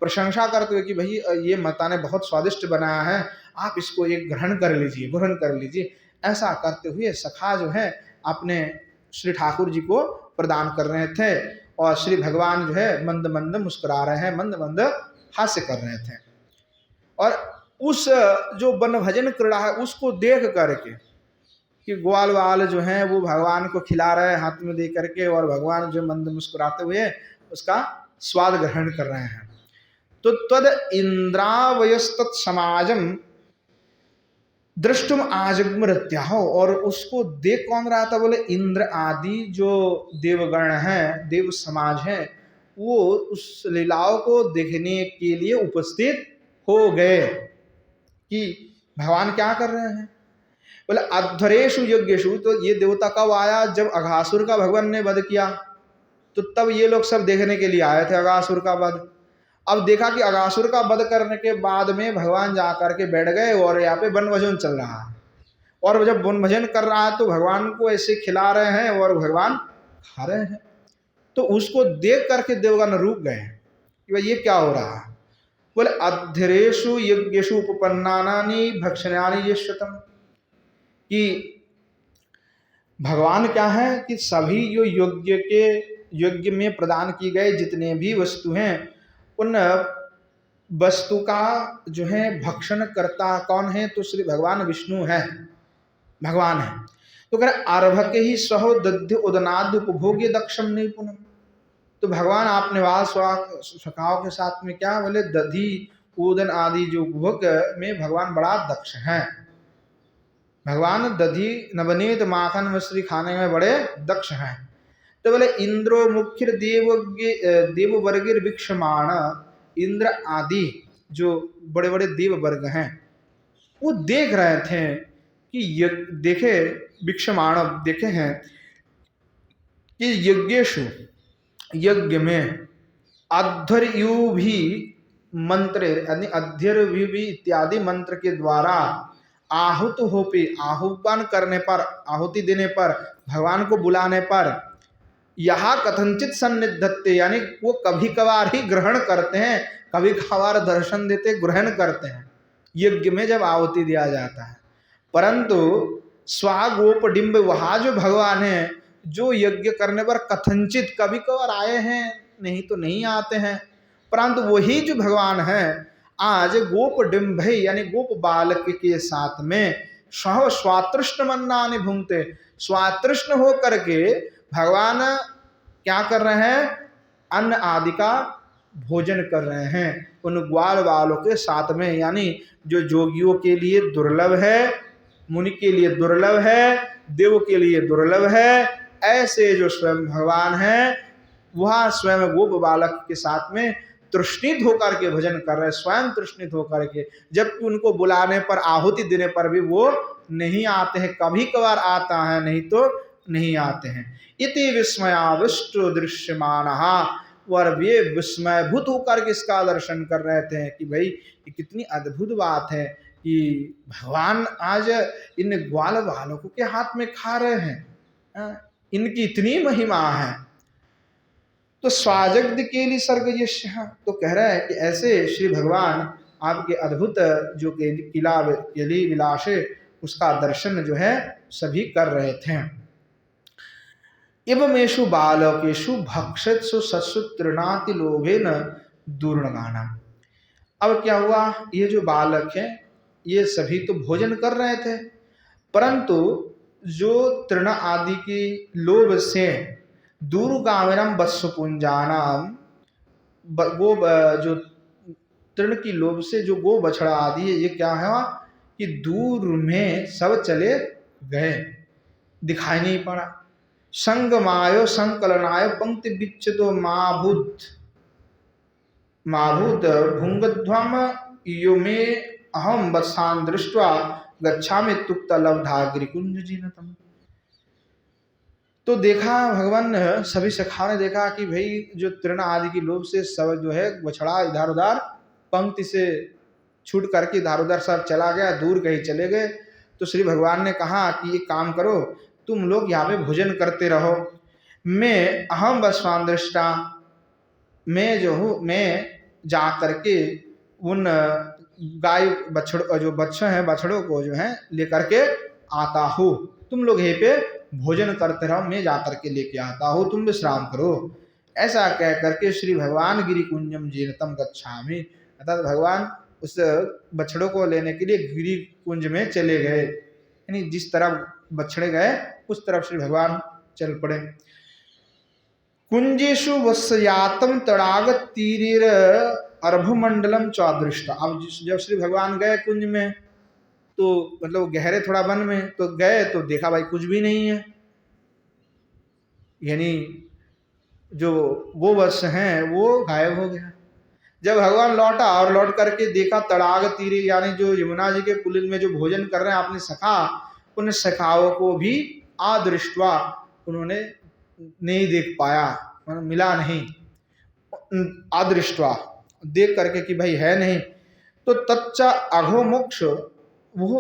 प्रशंसा करते हुए कि भाई ये माता ने बहुत स्वादिष्ट बनाया है, आप इसको एक ग्रहण कर लीजिए, ग्रहण कर लीजिए, ऐसा करते हुए सखा जो है अपने श्री ठाकुर जी को प्रदान कर रहे थे, और श्री भगवान जो है मंद मंद मुस्कुरा रहे हैं, मंद मंद हास्य कर रहे थे। और उस जो वन भजन क्रीड़ा है उसको देख करके कि ग्वाल वाल जो हैं वो भगवान को खिला रहे हैं हाथ में दे करके, और भगवान जो मंद मुस्कुराते हुए उसका स्वाद ग्रहण कर रहे हैं। तो तद इंद्रावयस्तत् समाजम दृष्टुम आजग्मृत्याहो, और उसको देख कौन रहा था, बोले इंद्र आदि जो देवगण हैं, देव समाज हैं, वो उस लीलाओं को देखने के लिए उपस्थित हो गए कि भगवान क्या कर रहे हैं। बोले अध्वरेशु यज्ञेशु, तो ये देवता कब आया, जब अघासुर का भगवान ने वध किया, तो तब ये लोग सब देखने के लिए आए थे अघासुर का वध। अब देखा कि अघासुर का वध करने के बाद में भगवान जा करके बैठ गए और यहाँ पे वन भजन चल रहा है, और जब वन भजन कर रहा है तो भगवान को ऐसे खिला रहे हैं और भगवान खा रहे हैं, तो उसको देख करके देवगण रुक गए कि भाई ये क्या हो रहा है। बोले अध्यरेशु यज्ञेशु उपपन्नानि भक्षणानि यशतम, कि भगवान क्या है कि सभी जो यज्ञ में प्रदान की गए जितने भी वस्तु हैं, उन वस्तु का जो है भक्षण करता कौन है, तो श्री भगवान विष्णु है, भगवान है। तो कह अर्भक ही सहो दध्य उदनाद्य उपभोग्य दक्षम निपुणम। तो भगवान आपने सखाओं के साथ में क्या बोले, दधि उदन आदि जो उपभोग में भगवान बड़ा दक्ष हैं। भगवान दधि नवनीत माखन मिश्री खाने में बड़े दक्ष हैं। तो बोले इंद्रो मुख्य देव वर्गिर वीक्षमाण, इंद्र आदि जो बड़े बड़े देव वर्ग हैं वो देख रहे थे कि देखे वीक्षमाण देखे हैं कि यज्ञेशु यज्ञ में अध्वर्यु भी मंत्र यानी अध्यर्व्यु भी इत्यादि मंत्र के द्वारा आहुत हो पे आह्वान करने पर आहुति देने पर भगवान को बुलाने पर यहाँ कथनचित सन्निधत्ते यानी वो कभी कभार ही ग्रहण करते हैं, कभी कभार दर्शन देते ग्रहण करते हैं यज्ञ में जब आहुति दिया जाता है। परंतु स्वागोपडिम्ब वहाँ जो भगवान है जो यज्ञ करने पर कथनचित कभी कभार आए हैं, नहीं तो नहीं आते हैं, परंतु वही जो भगवान है आज गोपडिम्ब यानी गोप बालक के साथ में स्वातृष्ण मन्नानि भुंगते, स्वातृष्ण हो करके भगवान क्या कर रहे हैं, अन्न आदि का भोजन कर रहे हैं उन ग्वाल बालों के साथ में। यानी जो जोगियों के लिए दुर्लभ है, मुनि के लिए दुर्लभ है, देव के लिए दुर्लभ है, ऐसे जो स्वयं भगवान है वह स्वयं गोप बालक के साथ में तृष्णित होकर के भजन कर रहे, स्वयं तृष्णित होकर के, जबकि उनको बुलाने पर आहुति देने पर भी वो नहीं आते हैं, कभी कभार आता है नहीं तो नहीं आते हैं। इति विस्मयाविष्ट दृश्यमान, और वे विस्मयभूत होकर के इसका दर्शन कर रहे थे कि भाई ये कितनी अद्भुत बात है कि भगवान आज इन ग्वाल बालकों के हाथ में खा रहे हैं, इनकी इतनी महिमा है। तो स्वाजग्ध के लिए सर्ग यश, तो कह रहा है कि ऐसे श्री भगवान आपके अद्भुत जो किला केली विलास है उसका दर्शन जो है सभी कर रहे थे। एवमेषु बालकेषु भक्षत्सु सत्सु तृणाति लोभेन दूर्णगानम। अब क्या हुआ, ये जो बालक है ये सभी तो भोजन कर रहे थे, परंतु जो तृण आदि की लोभ से दूरगामिनम वत्सपुंजानाम, गो जो तृण की लोभ से जो गो बछड़ा आदि है ये क्या है कि दूर में सब चले गए, दिखाई नहीं पड़ा। संगमायो संकलनाय पंक्ति विच्छितो माभूत भुंगध्वम यो में अहम वत्सान दृष्ट्वा गच्छामि तुक्त लब्धा गिरिकुंज जीनतम। तो देखा भगवान सभी सखा ने देखा कि भाई जो तृण आदि की लोभ से सब जो है बछड़ा इधर उधर पंक्ति से छूट करके इधर उधर सब चला गया, दूर कहीं चले गए। तो श्री भगवान ने कहा कि ये काम करो, तुम लोग यहाँ पे भोजन करते रहो, मैं अहम वत्सान दृष्टा, मैं जो हूँ मैं जा करके उन गाय बछड़ों जो बच्चे हैं बछड़ों को जो है लेकर के आता हूँ, तुम लोग यहीं पे भोजन करते रहो, मैं जा करके लेके आता हूँ, तुम विश्राम करो। ऐसा कह करके श्री भगवान गिरिकुंजम जीनतम गच्छामि, अर्थात भगवान उस बछड़ों को लेने के लिए गिरिकुंज में चले गए, यानी जिस तरफ बछड़े गए उस तरफ श्री भगवान चल पड़े। कुंजेशु वस्यातम तड़ाग तीर अर्भमंडलम चौदृष्टा। अब जब श्री भगवान गए कुंज में तो मतलब गहरे थोड़ा वन में तो गए तो देखा भाई कुछ भी नहीं है, यानी जो गोवत्स हैं वो गायब हो गया। जब भगवान लौटा और लौट करके देखा तड़ाग तीरी यानी जो यमुना जी के पुलिन में जो भोजन कर रहे हैं आपने सखा, उन सखाओं को भी आदृष्टवा उन्होंने नहीं देख पाया, मिला नहीं, आदृष्टवा देख करके कि भाई है नहीं। तो तच्चा अघो मोक्ष, वो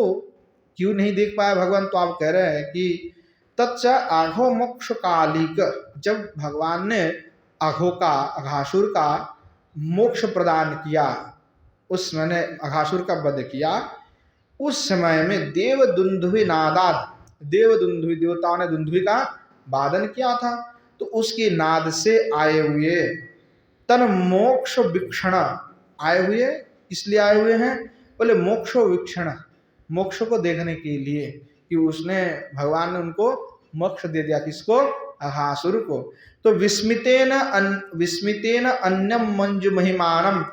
क्यों नहीं देख पाया भगवान, तो आप कह रहे हैं कि तच्चा अघो मोक्ष कालिक, जब भगवान ने अघो का अघासुर का मोक्ष प्रदान किया, उस मैंने अघासुर का वध किया, उस समय में देव दुंदुभि नादात, देव दुंदुभि देवताओं ने दुंदुभि का वादन किया था, तो उसके नाद से आए हुए तन मोक्ष वीक्षण आए हुए, इसलिए आए हुए हैं बोले मोक्ष वीक्षण, मोक्ष को देखने के लिए कि उसने भगवान ने उनको मोक्ष दे दिया, किसको, अघासुर को। तो विस्मितेन अन्यम मंजु महिमानम,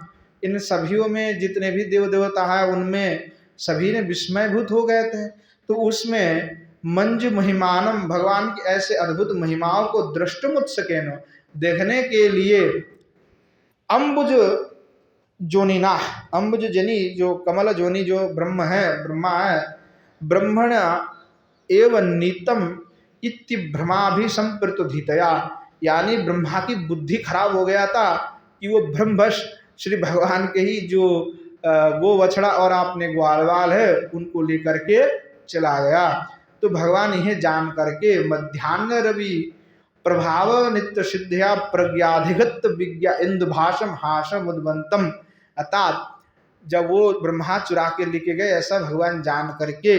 इन सभियों में जितने भी देव देवता है उनमें सभी ने विस्मयभूत हो गए थे। तो उसमें मंजु महिमानम, भगवान की ऐसे अद्भुत महिमाओं को दृष्टुमुत्सकेन, देखने के लिए, अम्बुज जोनिना, अम्बुज जनी जो कमल जोनी जो ब्रह्मा है, ब्रह्मण एवं नीतम इति भ्रमाभि संप्रतुधितया, यानी ब्रह्मा की बुद्धि खराब हो गया था कि वो ब्रह्मवश श्री भगवान के ही जो गो बछड़ा और आपने ग्वालवाल है उनको लेकर के चला गया। तो भगवान यह जान करके मध्यान्ह रवि प्रभाव नित्य सिद्धिया प्रज्ञाधिगत विज्ञा इंदु भाषम हासम उद्वंतम, अर्थात जब वो ब्रह्मा चुरा के लेके गए ऐसा भगवान जान करके,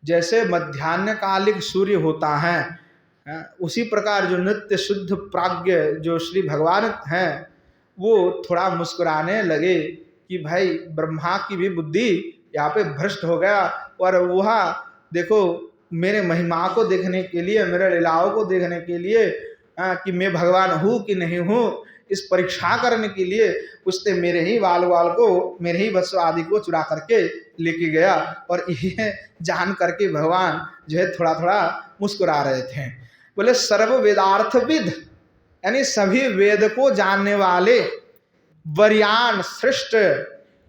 जैसे मध्यान्ह कालिक सूर्य होता है उसी प्रकार जो नित्य शुद्ध प्राज्ञ जो श्री भगवान हैं वो थोड़ा मुस्कुराने लगे कि भाई ब्रह्मा की भी बुद्धि यहाँ पे भ्रष्ट हो गया, और वह देखो मेरे महिमा को देखने के लिए, मेरे लीलाओं को देखने के लिए कि मैं भगवान हूँ कि नहीं हूँ, इस परीक्षा करने के लिए उसने मेरे ही बाल को, मेरे ही वत्स आदि को चुरा करके लेके गया। और यह जान करके भगवान जो है थोड़ा थोड़ा मुस्कुरा रहे थे। बोले सर्व वेदार्थविद, यानी सभी वेद को जानने वाले, वरियान श्रेष्ठ,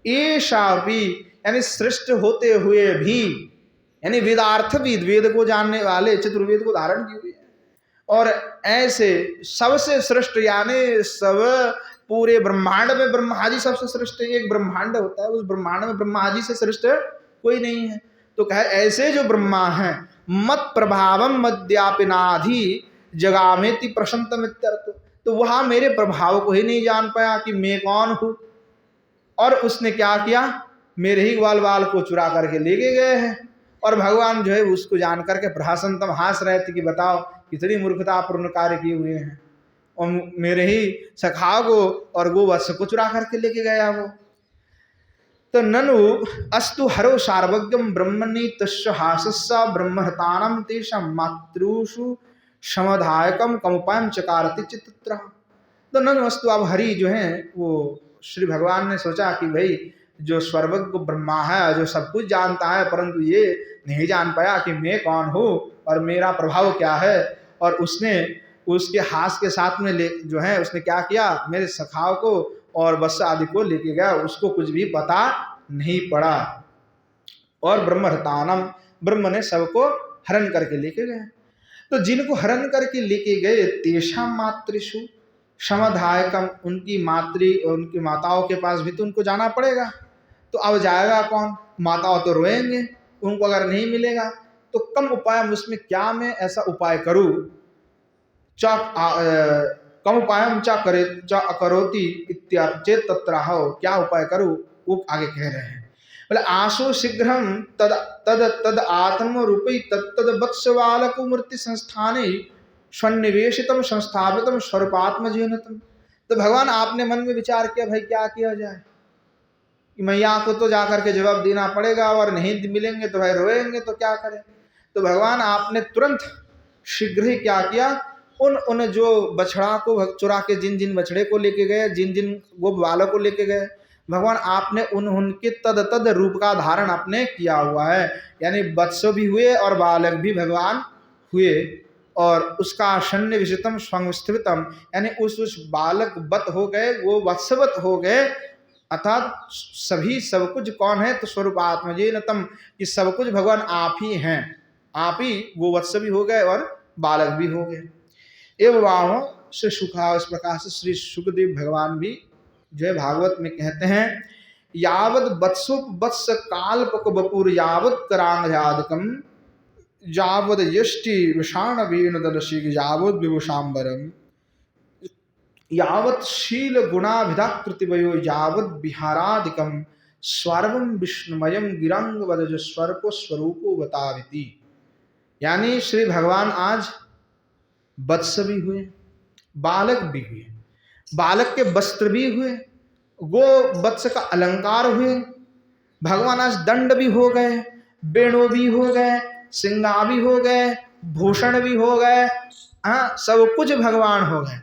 ईशा भी, यानी श्रेष्ठ होते हुए भी, यानी वेदार्थविद, वेद को जानने वाले, चतुर्वेद को धारण किए हुए हैं, और ऐसे सबसे श्रेष्ठ, यानी सब पूरे ब्रह्मांड में ब्रह्मा जी सबसे श्रेष्ठ, एक ब्रह्मांड होता है, उस ब्रह्मांड में ब्रह्मा जी से श्रेष्ठ कोई नहीं है। तो कहे ऐसे जो ब्रह्मा हैं, मत प्रभावम मद्यापिनाधि जगामेति प्रशंतम इत्यर्थ, तो वहां मेरे प्रभाव को ही नहीं जान पाया कि मैं कौन हूं, और उसने क्या किया, मेरे ही ग्वाल को चुरा करके लेके गए हैं। और भगवान जो है उसको जान करके प्रहसनतम हास रहे थे कि बताओ कितनी मूर्खतापूर्ण कार्य किए हुए हैं, और मेरे ही सखा को और गोवत्स को चुरा करके लेके गया वो। तो ननु अस्तु हरो सार्वज्ञम ब्रह्मणि तस्य हासस्सा ब्रह्महतानम तेषां मातृषु समधायकम कमुपायम चकारति चित्तत्र। तो ननु अस्तु, अब हरि जो है वो श्री भगवान ने सोचा कि भाई जो सर्वज्ञ ब्रह्मा है, जो सब कुछ जानता है, परंतु ये नहीं जान पाया कि मैं कौन हूँ और मेरा प्रभाव क्या है। और उसने उसके हास के साथ में जो है उसने क्या किया, मेरे सखाओं को और वत्स आदि को लेके गया, उसको कुछ भी पता नहीं पड़ा। और ब्रह्महतानम, ब्रह्म ने सबको हरण करके लेके गए। तो जिनको हरण करके लेके गए, तेषां मातृषु समधायकम, उनकी मातृ और उनकी माताओं के पास भी तो उनको जाना पड़ेगा। तो अब जाएगा कौन, माताओं तो रोएंगे उनको अगर नहीं मिलेगा। तो कम उपाय, उसमें क्या मैं ऐसा उपाय करूं, कम उपायम च करे च अकरोति इत्यार्चेत तत्राह, क्या उपाय करूं, वो आगे कह रहे हैं। बोले आशु शीघ्रम तद तद तद आत्म रूपी तत्तद वत्सवालक मूर्ति संस्थाने स्वनिवेशितम संस्थापितम स्वरूपात्म जीवनतम। तो भगवान आपने मन में विचार किया भाई क्या किया जाए, मैया को तो जाकर के जवाब देना पड़ेगा, और नहीं मिलेंगे तो भाई रोएंगे, तो क्या करें। तो भगवान आपने तुरंत शीघ्र ही क्या किया, उन जो बछड़ा को चुरा के जिन जिन बछड़े को लेके गए, जिन जिन वो बालक को लेके गए, भगवान आपने उनके तद तद रूप का धारण आपने किया हुआ है। यानी वत्स भी हुए और बालक भी भगवान हुए, और उसका शन्य विषितम संस्थितम, यानी उस बालक वत हो गए, वो वत्सवत हो गए, अर्थात सभी सब कुछ कौन है, तो स्वरूप आत्मजेनतम, कि सब कुछ भगवान आप ही हैं, आप ही गोवत्स भी हो गए और बालक भी हो गए। एवं वाह से सुखा, इस प्रकार से श्री सुखदेव भगवान भी जो है भागवत में कहते हैं, यावत वत्सुप वत्स काल्पक बपुर यावत करांगजादकम यावद यष्टि विषाण वीण दर्शी यावद विभुषांबरम यावत शील गुणाभिधाकृतिवयो यावद विहारादिकम सर्वम विष्णुमयम गिरंग वदज स्वरूप स्वरूपो बताविति। यानी श्री भगवान आज वत्स भी हुए, बालक भी हुए, बालक के वस्त्र भी हुए, गो वत्स का अलंकार हुए, भगवान आज दंड भी हो गए, वेणु भी हो गए, सिंगा भी हो गए, भूषण भी हो गए, हाँ सब कुछ भगवान हो गए,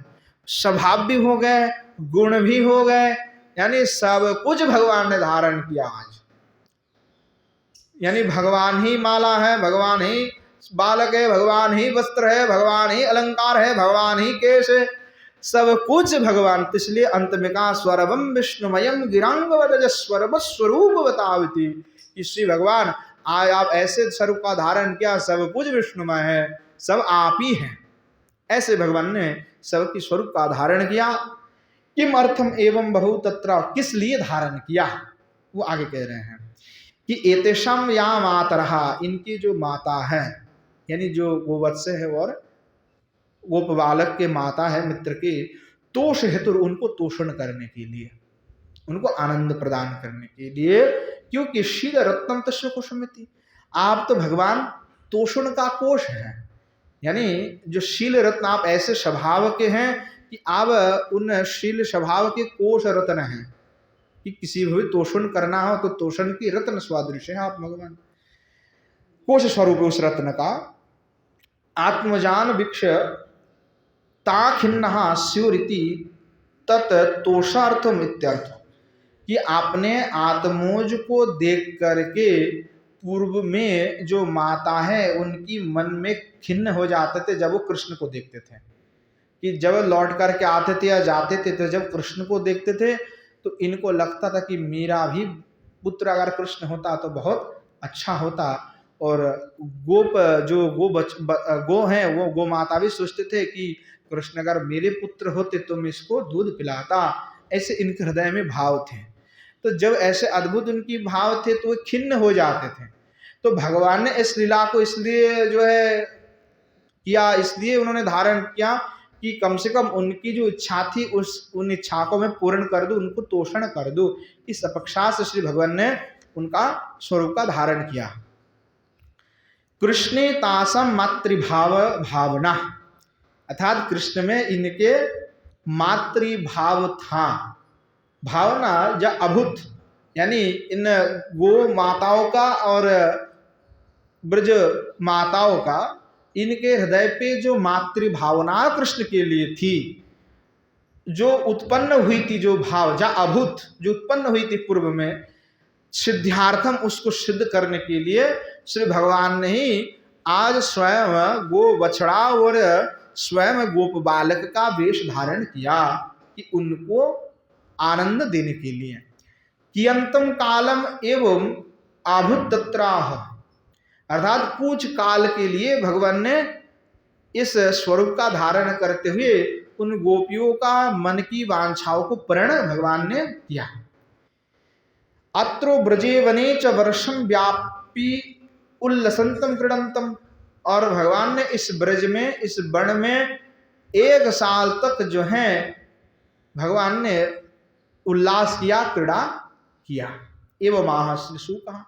स्वभाव भी हो गए, गुण भी हो गए, यानी सब कुछ भगवान ने धारण किया आज। यानी भगवान ही माला है, भगवान ही बालक है, भगवान ही वस्त्र है, भगवान ही अलंकार है, भगवान ही केश है, सब कुछ भगवान, इसलिए अंत में कहा स्वरवम विष्णुमयम गिरांग वरजस्वर स्वरूप बतावती कि श्री भगवान आज आप ऐसे स्वरूप का धारण किया, सब कुछ विष्णुमय है, सब आप ही हैं। ऐसे भगवान ने सबकी स्वरूप का धारण किया। किम अर्थम एवं बहु तत्र, किस लिए धारण किया, वो आगे कह रहे हैं कि एतेषाम या मातरहा, इनकी जो माता है, यानी जो गोवत्स है और गोप बालक के माता है मित्र के, तोष हेतु, उनको तोषण करने के लिए, उनको आनंद प्रदान करने के लिए, क्योंकि शील रत्नम तस्य कोशमिति, आप तो भगवान तोषण का कोष है। यानी जो शील रत्न, आप ऐसे स्वभाव के हैं कि आप उन शील स्वभाव के कोष रत्न हैं, कि किसी भी तोषण करना हो तो तोषण की रत्न स्वादृश्य है आप भगवान, कोष स्वरूप उस रत्न का। आत्मजान भिक्ष ताखिन्नहा स्युरिति तत् तोषार्थम इत्यर्थ, कि आपने आत्मोज को देख करके पूर्व में जो माता है उनकी मन में खिन्न हो जाते थे जब वो कृष्ण को देखते थे, कि जब लौट करके आते थे या जाते थे तो जब कृष्ण को देखते थे तो इनको लगता था कि मेरा भी पुत्र अगर कृष्ण होता तो बहुत अच्छा होता। और गोप जो गो हैं वो गो माता भी सोचते थे कि कृष्ण अगर मेरे पुत्र होते तो मैं इसको दूध पिलाता, ऐसे इनके हृदय में भाव थे। तो जब ऐसे अद्भुत उनकी भाव थे तो वो खिन्न हो जाते थे। तो भगवान ने इस लीला को इसलिए जो है किया, इसलिए उन्होंने धारण किया कि कम से कम उनकी जो इच्छा थी उन इच्छा को मैं पूर्ण कर दूं, उनको तोषण कर दूं। इस अपेक्षा से श्री भगवान ने उनका स्वरूप का धारण किया। कृष्णे तासम मातृभाव भावना, अर्थात कृष्ण में इनके मातृभाव था। भावना या अभूत, यानी इन गो माताओं का और ब्रज माताओं का, इनके हृदय पे जो मातृभावना कृष्ण के लिए थी, जो उत्पन्न हुई थी, जो भाव या अभूत जो उत्पन्न हुई थी पूर्व में, सिद्धार्थम, उसको सिद्ध करने के लिए श्री भगवान ने ही आज स्वयं गो बछड़ा और स्वयं गोप बालक का वेश धारण किया, कि उनको आनंद देने के लिए। कियंतम कालम एवं आभुत तत्राह, अर्थात कुछ काल के लिए भगवान ने इस स्वरूप का धारण करते हुए उन गोपियों का मन की वांछाओं को पूर्ण भगवान ने किया। अत्रो ब्रजे वने च वर्षम व्यापी उल्लसंतम क्रीडंतम, और भगवान ने इस ब्रज में, इस वन में 1 साल तक जो है भगवान ने उल्लास किया, क्रीड़ा किया। एवं आह श्री कहा,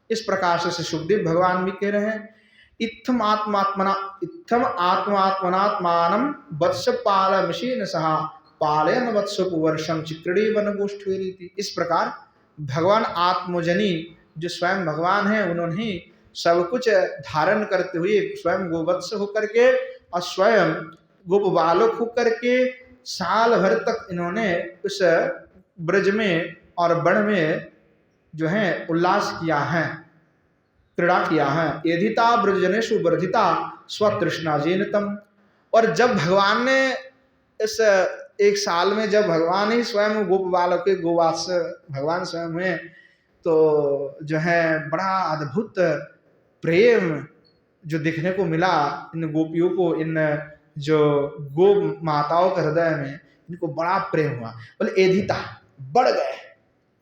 इस प्रकार से सुखदेव भगवान भी कह रहे हैं, इत्थम आत्मात्मनात्मानम वत्स पालमिषेन सहा पालयन वत्सको वर्षम चिक्रीडे वन गोष्ठी। इस प्रकार भगवान आत्मजनी जो स्वयं भगवान है, उन्होंने सब कुछ धारण करते हुए स्वयं गोवत्स होकर के और स्वयं गोप बालक होकर के साल भर तक इन्होंने उस ब्रज में और वन में जो है उल्लास किया है, क्रीड़ा किया है। एधिता ब्रजनेषु वर्धिता स्वतृष्णा जेनतम, और जब भगवान ने इस 1 साल में, जब भगवान ही स्वयं गोप बालक के गोवास भगवान स्वयं हुए, तो जो है बड़ा अद्भुत प्रेम जो देखने को मिला इन गोपियों को, इन जो गो माताओं के हृदय में इनको बड़ा प्रेम हुआ। बोले एधिता, बढ़ गए,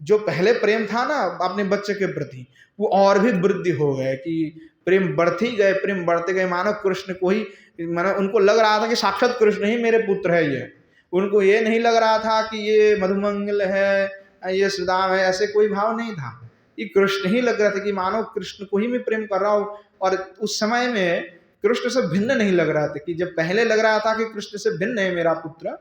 जो पहले प्रेम था ना अपने बच्चे के प्रति, वो और भी वृद्धि हो गए, कि प्रेम बढ़ते ही गए, प्रेम बढ़ते गए, मानो कृष्ण को ही, मानो उनको लग रहा था कि साक्षात कृष्ण ही मेरे पुत्र है। ये उनको ये नहीं लग रहा था कि ये मधुमंगल है, ये सुदाम है, ऐसे कोई भाव नहीं था। ये कृष्ण ही लग रहा था, कि मानो कृष्ण को ही मैं प्रेम कर रहा हूँ। और उस समय में कृष्ण से भिन्न नहीं लग रहा था, कि जब पहले लग रहा था कि कृष्ण से भिन्न है मेरा पुत्र,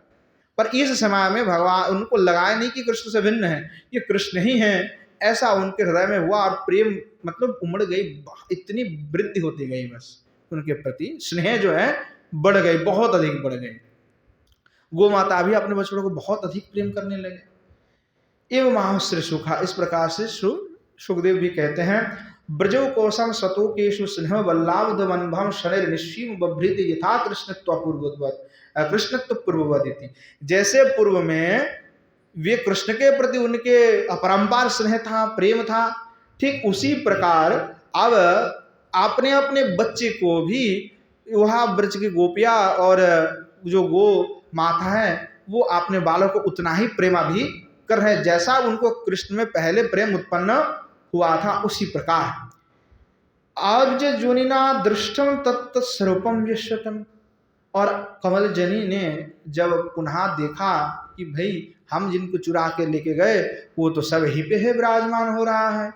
पर इस समय में भगवान उनको लगाया नहीं कि कृष्ण से भिन्न है, ये कृष्ण ही है, ऐसा उनके हृदय में हुआ। और प्रेम मतलब उमड़ गई, इतनी वृद्धि होती गई, बस उनके प्रति स्नेह जो है बढ़ गई, बहुत अधिक बढ़ गई। गो माता भी अपने बच्चों को बहुत अधिक प्रेम करने लगे। एवं महाश्री सुखा, इस प्रकार से सुखदेव भी कहते हैं, ब्रजो कोशम सतो केशु स्नेह वल्लाभ वनभम शनिर निश्चिम बभृत यथा कृष्णत्व पूर्ववत, कृष्णत्व पूर्ववदिति, जैसे पूर्व में वे कृष्ण के प्रति उनके अपरंपार स्नेह था, प्रेम था, ठीक उसी प्रकार अब आपने अपने बच्चे को भी वहाँ ब्रज की गोपियाँ और जो गो माता है वो अपने बालों को उतना ही प्रेमा भी कर रहे हैं, जैसा उनको कृष्ण में पहले प्रेम उत्पन्न हुआ था उसी प्रकार। आज जोनिना दृष्टम तत्स्वरूपम विश्वतम, और कमल जनी ने जब पुनः देखा कि भाई हम जिनको चुरा के लेके गए वो तो सब ही पे है विराजमान हो रहा है।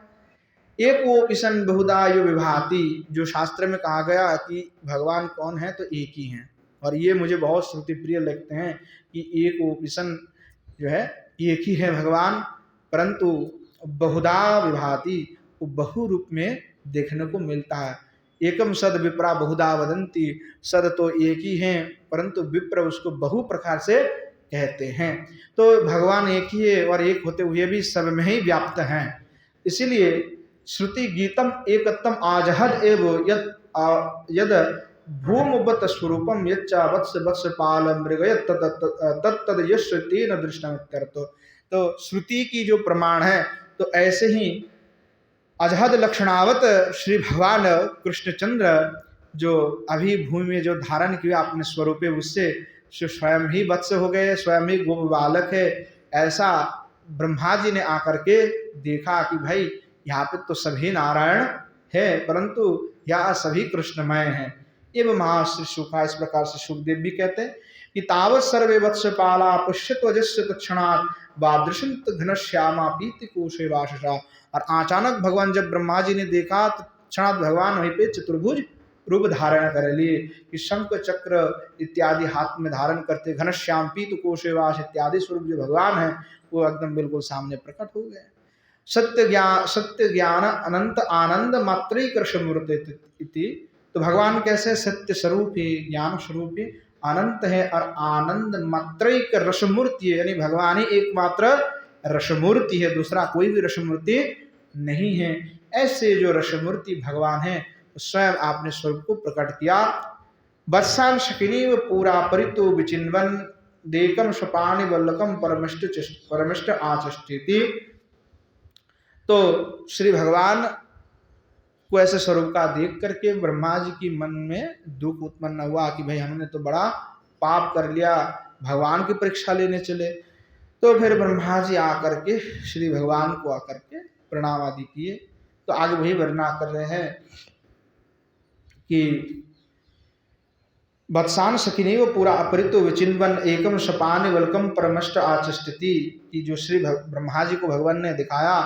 एक वो ईशन बहुधा यो विभाति, जो शास्त्र में कहा गया कि भगवान कौन है तो एक ही हैं, और ये मुझे बहुत श्रुति प्रिय लगते हैं कि एक वो ईशन जो है एक ही है भगवान, परंतु बहुधा विभाति, वो बहु रूप में देखने को मिलता है। एकम सद विप्रा बहुधा वदंती, सद तो एक ही हैं परंतु विप्र उसको बहु प्रकार से कहते हैं। तो भगवान एक ही है और एक होते हुए भी सब में ही व्याप्त हैं। इसीलिए श्रुति गीतम एकत्तम आजहद एव यद भूमवत स्वरूपम यच्चा वत्स वत्स पाल मृगयत तत्तद यश तेन दृष्टम। तो श्रुति की जो प्रमाण है तो ऐसे ही अजहद लक्षणावत श्री भगवान कृष्णचंद्र जो अभी भूमि में जो धारण किया अपने स्वरूप उससे स्वयं ही वत्स हो गए, स्वयं ही गोप बालक है। ऐसा ब्रह्मा जी ने आकर के देखा कि भाई यहाँ पे तो सभी नारायण है परंतु यहाँ सभी कृष्णमय हैं। एवं महाश्री सुखा इस प्रकार से सुखदेव भी कहते हैं कि तावत सर्वे वत्स पाला पुष्यत वजस्य तत्क्षणात् वादृशंत घनश्यामा पीति कोशे वाशा। और अचानक भगवान जब ब्रह्मा जी ने देखा तो क्षणात भगवान वहीं पे चतुर्भुज रूप धारण कर लिए कि शंख चक्र इत्यादि हाथ में धारण करते, घनश्याम पीत कोशेवास इत्यादि स्वरूप जो भगवान है वो एकदम बिल्कुल सामने प्रकट हो गए। सत्य ज्ञान अनंत आनंद मात्रिक रसमूर्ति। तो भगवान कैसे सत्य स्वरूप है, ज्ञान स्वरूप है, अनंत है और आनंद मात्रिक रसमूर्ति है, यानी भगवान ही एकमात्र रसमूर्ति है, दूसरा कोई भी रसमूर्ति नहीं है। ऐसे जो रसमूर्ति भगवान है स्वयं आपने स्वरूप को प्रकट किया। वत्सान शकिनीव पूरा परितो विचिन्वन देकम शपानि वल्लकम परमिष्ट आचष्टिति। तो श्री भगवान को ऐसे स्वरूप का देख करके ब्रह्मा जी की मन में दुख उत्पन्न हुआ कि भाई हमने तो बड़ा पाप कर लिया, भगवान की परीक्षा लेने चले। तो फिर ब्रह्मा जी आकर के श्री भगवान को आकर के प्रणाम आदि किए। तो आगे वही वर्णना कर रहे हैं कि वत्सान सखिनी वो पूरा अपरितो विचिन्वन एकम शपान वल्कम परमष्ट आचष्टति, कि जो श्री ब्रह्मा जी को भगवान ने दिखाया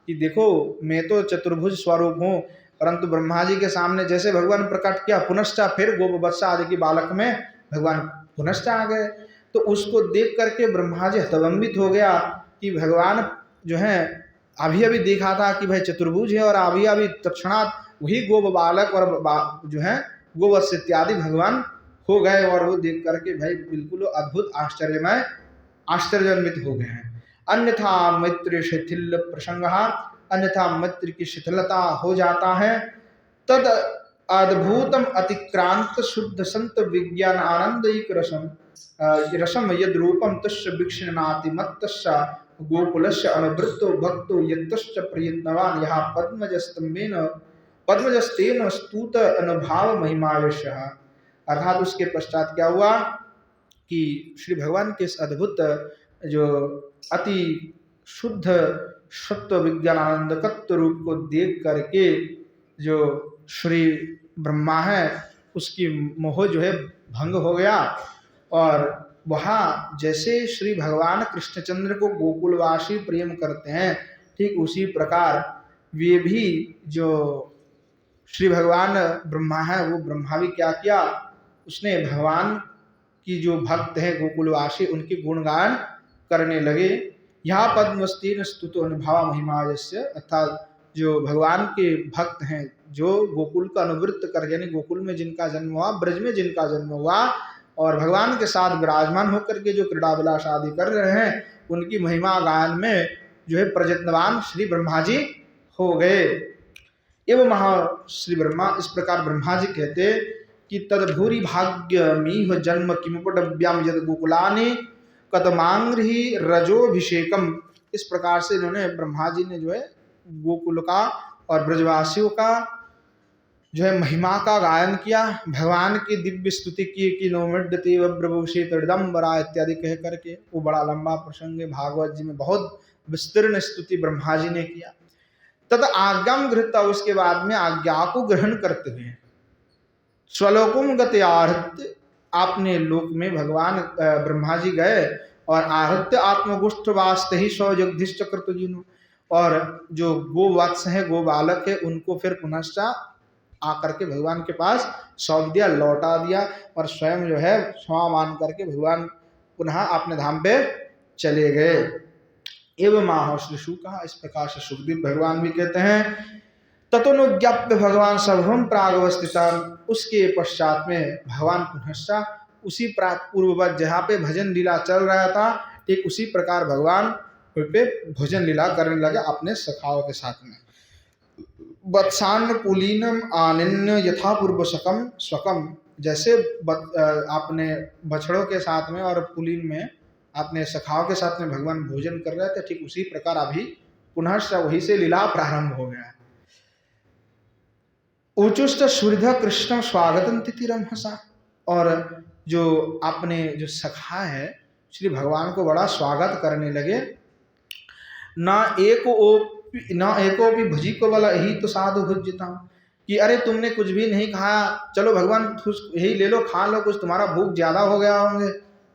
कि देखो मैं तो चतुर्भुज स्वरूप हूँ, परंतु ब्रह्मा जी के सामने जैसे भगवान प्रकट किया पुनश्च फिर गोप बत्सा आदि की बालक में भगवान पुनश्च आ गए। तो उसको देख करके ब्रह्मा जी हतभम्बित हो गया कि भगवान जो है अभी अभी देखा था कि भाई चतुर्भुज है और अभी अभी तत्क्षणात वही गोप बालक और जो है गोवत्स इत्यादि भगवान हो गए, और वो देख करके भाई बिल्कुल अद्भुत आश्चर्यमय आश्चर्यान्वित हो गए हैं। अन्यथा मैत्र शिथिल प्रसंग, अन्यथा मैत्र की शिथिलता हो जाता है। तद अद्भुतम अतिक्रांत शुद्ध संत विज्ञान आनंदिक रसम यद रूपम तस्य वीक्षणाति मत्तस्य गोकुलस्य अनुवृत्तो भक्तो यत्तश्च प्रयत्नवान यः पद्मजस्तेन स्तुत अनुभाव महिमायशः। अर्थात उसके पश्चात क्या हुआ कि श्री भगवान के इस अद्भुत जो अति शुद्ध सत्व विज्ञान आनंदकत्व रूप को देख करके जो श्री ब्रह्मा है उसकी मोह जो है भंग हो गया। और वहाँ जैसे श्री भगवान कृष्णचंद्र को गोकुलवासी प्रेम करते हैं ठीक उसी प्रकार वे भी जो श्री भगवान ब्रह्मा है वो ब्रह्मा भी क्या किया, उसने भगवान की जो भक्त है गोकुलवासी उनके गुणगान करने लगे। यहाँ पद्मस्तीन स्तुतो अनुभाव महिमायस्य, अर्थात जो भगवान के भक्त हैं जो गोकुल का अनुवृत्त कर यानी गोकुल में जिनका जन्म हुआ, ब्रज में जिनका जन्म हुआ और भगवान के साथ विराजमान होकर के जो क्रीड़ा विलास आदि कर रहे हैं उनकी महिमा गायन में जो है प्रयत्नवान श्री ब्रह्मा जी हो गए। एवं महा श्री ब्रह्मा इस प्रकार ब्रह्मा जी कहते कि तदभूरि भाग्यमीह जन्म किमुपडव्याम यद गोकुलानि कतमांग्रही रजोभिषेकम। इस प्रकार से इन्होंने ब्रह्मा जी ने जो है गोकुल का और ब्रजवासियों का जो है महिमा का गायन किया, भगवान की दिव्य स्तुति की कि नोमिड्यते वब्रभूषे तड़दम्बरा इत्यादि कह करके। वो बड़ा लंबा प्रसंग है, भागवत जी में बहुत विस्तीर्ण स्तुति ब्रह्मा जी ने किया। तद आज्ञाम गृहीता, उसके बाद में आज्ञा को ग्रहण करते हुए स्वलोकुम गते आहृत्य, आपने लोक में भगवान ब्रह्मा जी गए और आहृत्य आत्मगुष्ठ वास्ते ही सौ जगदीश चक्रतुजिनो, और जो गोवत्स है गो बालक है उनको फिर पुनश्चा आकर के भगवान के पास सौंप दिया, लौटा दिया, और स्वयं जो है क्षमा मान करके भगवान पुनः अपने धाम पे चले गए। एवं आहो श्री शुक कहा, इस प्रकार से सुखदेव भगवान भी कहते हैं ततोनुज्ञप्य भगवान सभम प्रागवस्थिता, उसके पश्चात में भगवान पुनश्चा उसी पूर्ववत जहाँ पे भजन लीला चल रहा था ठीक उसी प्रकार भगवान पे भोजन लीला करने लगे अपने सखाओं के साथ में। वत्सान्न पुलीनम आनिन्य यथा पूर्व सकम स्वकम, जैसे आपने बछड़ों के साथ में और पुलीन में अपने सखाओं के साथ में भगवान भोजन कर रहे थे, ठीक उसी प्रकार अभी पुनः वही से लीला प्रारंभ हो गया। उचुष्ट सूर्य कृष्ण स्वागतम तिथिरम हसा, और जो अपने जो सखा है श्री भगवान को बड़ा स्वागत करने लगे। ना एको भी भजी को बोला यही तो साधु भुजता, कि अरे तुमने कुछ भी नहीं खाया, चलो भगवान यही ले लो, खा लो, कुछ तुम्हारा भूख ज्यादा हो गया होंगे,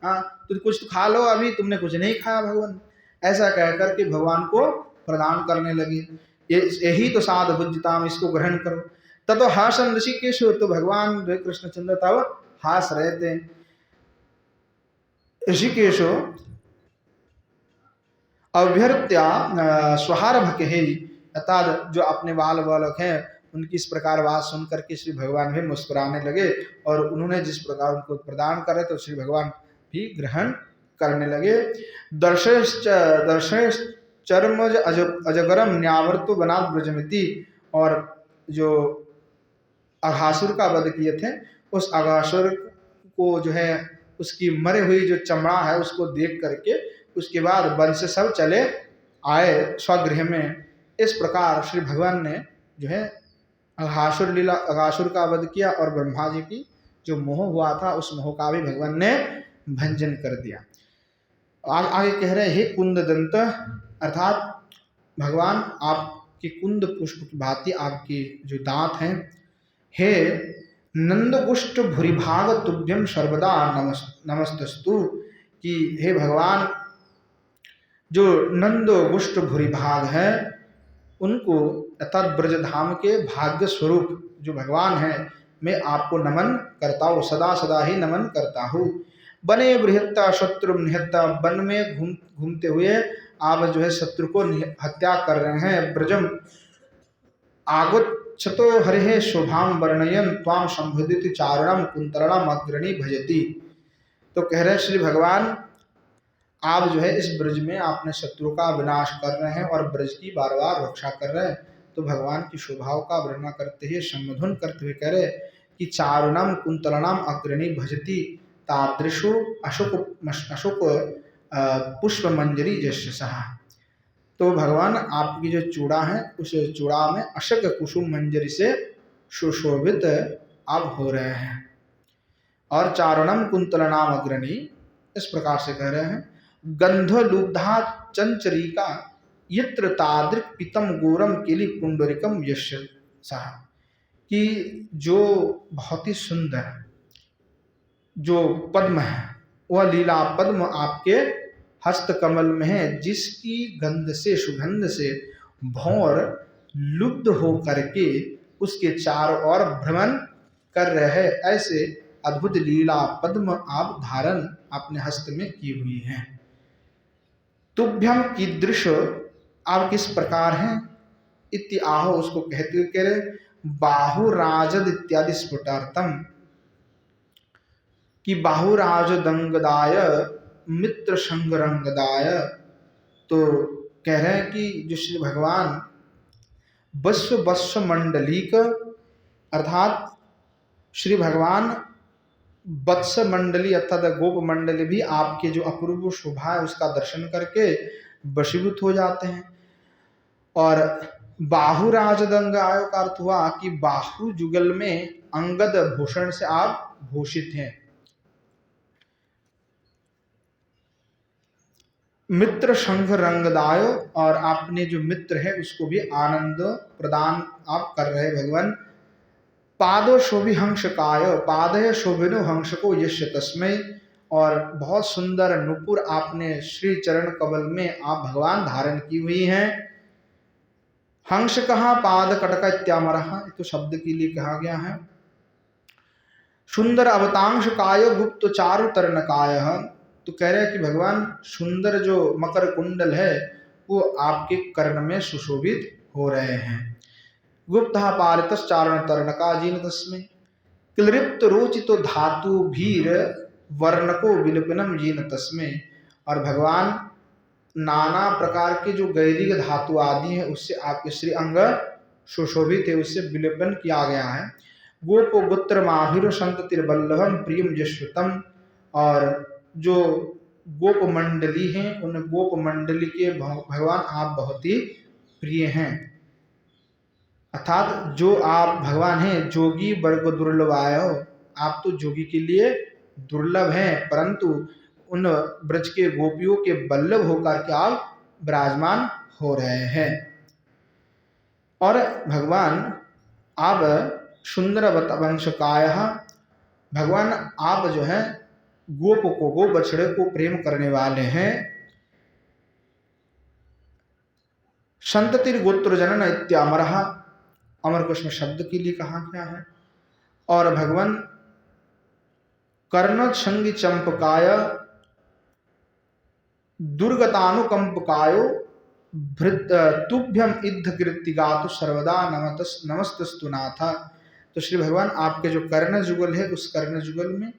हाँ तो कुछ तो खा लो, अभी तुमने कुछ नहीं खाया भगवान, ऐसा कह करके भगवान को प्रदान करने लगे। यही तो साधु भुजता, इसको ग्रहण करो। ततो हासन ऋषिकेश, तो भगवान जो कृष्णचंद्र तब हास रहे थे। ऋषिकेश अभ्यर्थ्या स्वहारभ के, अर्थात जो अपने बाल बालक हैं उनकी इस प्रकार बात सुन करके श्री भगवान भी मुस्कुराने लगे, और उन्होंने जिस प्रकार उनको प्रदान करे तो श्री भगवान भी ग्रहण करने लगे। दर्शेश चर्मज अजगरम न्यावर्तो बना ब्रजमिति, और जो अघासुर का वध किए थे उस अघासुर को जो है उसकी मरे हुई जो चमड़ा है उसको देख करके उसके बाद वन से सब चले आए स्वगृह में। इस प्रकार श्री भगवान ने जो है अघासुर का वध किया, और ब्रह्मा जी की जो मोह हुआ था उस मोह का भी भगवान ने भंजन कर दिया। आगे कह रहे हे कुंद दंत, अर्थात भगवान आपकी कुंद पुष्प की भांति आपकी जो दांत हैं, हे नंदगुष्ट भूरिभाग तुभ्यम सर्वदा नमस्तस्तु, कि हे भगवान जो नंदगुष्ट भूरिभाग है उनको अर्थात ब्रजधाम के भाग्य स्वरूप जो भगवान है मैं आपको नमन करता हूँ, सदा सदा ही नमन करता हूँ। बने बृहत्ता शत्रु निहत्ता, वन में घूमते हुए आप जो है शत्रु को हत्या कर रहे हैं। ब्रजम आगुच्छतो हरिहे शोभाम वर्णयन त्वाम संबोधित चारणम कुंतरणम अग्रणी भजती। तो कह रहे श्री भगवान आप जो है इस ब्रज में अपने शत्रु का विनाश कर रहे हैं और ब्रज की बार बार रक्षा कर रहे हैं। तो भगवान की शोभाओं का वर्णन करते हुए संबोधन करते हुए कह रहे कि चारुणम कुंतलनम अग्रणी भजती तादृशु अशोक पुष्प मंजरी जस्य सहा। तो भगवान आपकी जो चूड़ा है उस चूड़ा में अशोक कुसुम मंजरी से सुशोभित आप हो रहे हैं। और चारुणम कुंतलनाम अग्रणी इस प्रकार से कह रहे हैं गंधलुब्धा चंचरिका यत्र तादृक पीतम गोरम केली पुंडरिकम यश सहा, कि जो बहुत ही सुंदर जो पद्म है वह लीला पद्म आपके हस्त कमल में है, जिसकी गंध से सुगंध से भौर लुब्ध हो करके उसके चारों ओर भ्रमण कर रहे हैं। ऐसे अद्भुत लीला पद्म आप धारण अपने हस्त में की हुई है। तुभ्यम कीदृश आप किस प्रकार हैं, इति आहो उसको कहते हुए कह रहे बाहुराजद इत्यादि स्फुटार्थम, कि बाहुराजदंगदाय मित्र संगरंगदाय। तो कह रहे हैं कि जो श्री भगवान बस्व मंडलीक अर्थात श्री भगवान वत्स मंडली अर्थात गोप मंडली भी आपके जो अपूर्व शोभा है उसका दर्शन करके वशीभूत हो जाते हैं। और बाहु राजदंग आयो का अर्थ हुआ कि बाहु जुगल में अंगद भूषण से आप भूषित हैं। मित्र संघ रंगदायो, और आपने जो मित्र है उसको भी आनंद प्रदान आप कर रहे भगवान। पादो शोभि हंस काय, पादय शोभिनो हंस को यश तस्मय, और बहुत सुंदर नुपुर आपने श्री चरण कमल में आप भगवान धारण की हुई हैं। हंस कहा पाद कटक इत्यामरः, तो शब्द के लिए कहा गया है। सुंदर अवतांश काय गुप्त चारु तरण काय, तो कह रहे हैं कि भगवान सुंदर जो मकर कुंडल है वो आपके कर्ण में सुशोभित हो रहे हैं। गुप्त पारितस चारण तरण का जीन तस्में, क्लिप्त रोचितो धातु भीर वर्ण को विलपनम जीन तस्में, और भगवान नाना प्रकार के जो गैरिक धातु आदि है उससे आपके श्री अंग सुशोभित है, उससे विलेपन किया गया है। गोपो गोत्र माभिर संततिर बल्लभम प्रियम जश्रुतम, और जो गोप मंडली हैं उन गोप मंडली के भगवान आप बहुत ही प्रिय हैं। अर्थात जो आप भगवान हैं जोगी वर्ग दुर्लभ आयो, आप तो जोगी के लिए दुर्लभ हैं, परंतु उन ब्रज के गोपियों के बल्लभ होकर के आप विराजमान हो रहे हैं। और भगवान आप सुंदर वंशकाय, भगवान आप जो है गोप को गो बछड़े को प्रेम करने वाले हैं। संततिर गोत्र जनन इत्यामरः, अमर को इसमें शब्द के लिए कहा गया है। और भगवान कर्ण संगी चंपकाय दुर्गतानुकंपकायो भृत तुभ्यम इद्ध कीर्ति गातु सर्वदा नमस्तस्तु नाथ, तो श्री भगवान आपके जो कर्ण जुगल है उस कर्ण जुगल में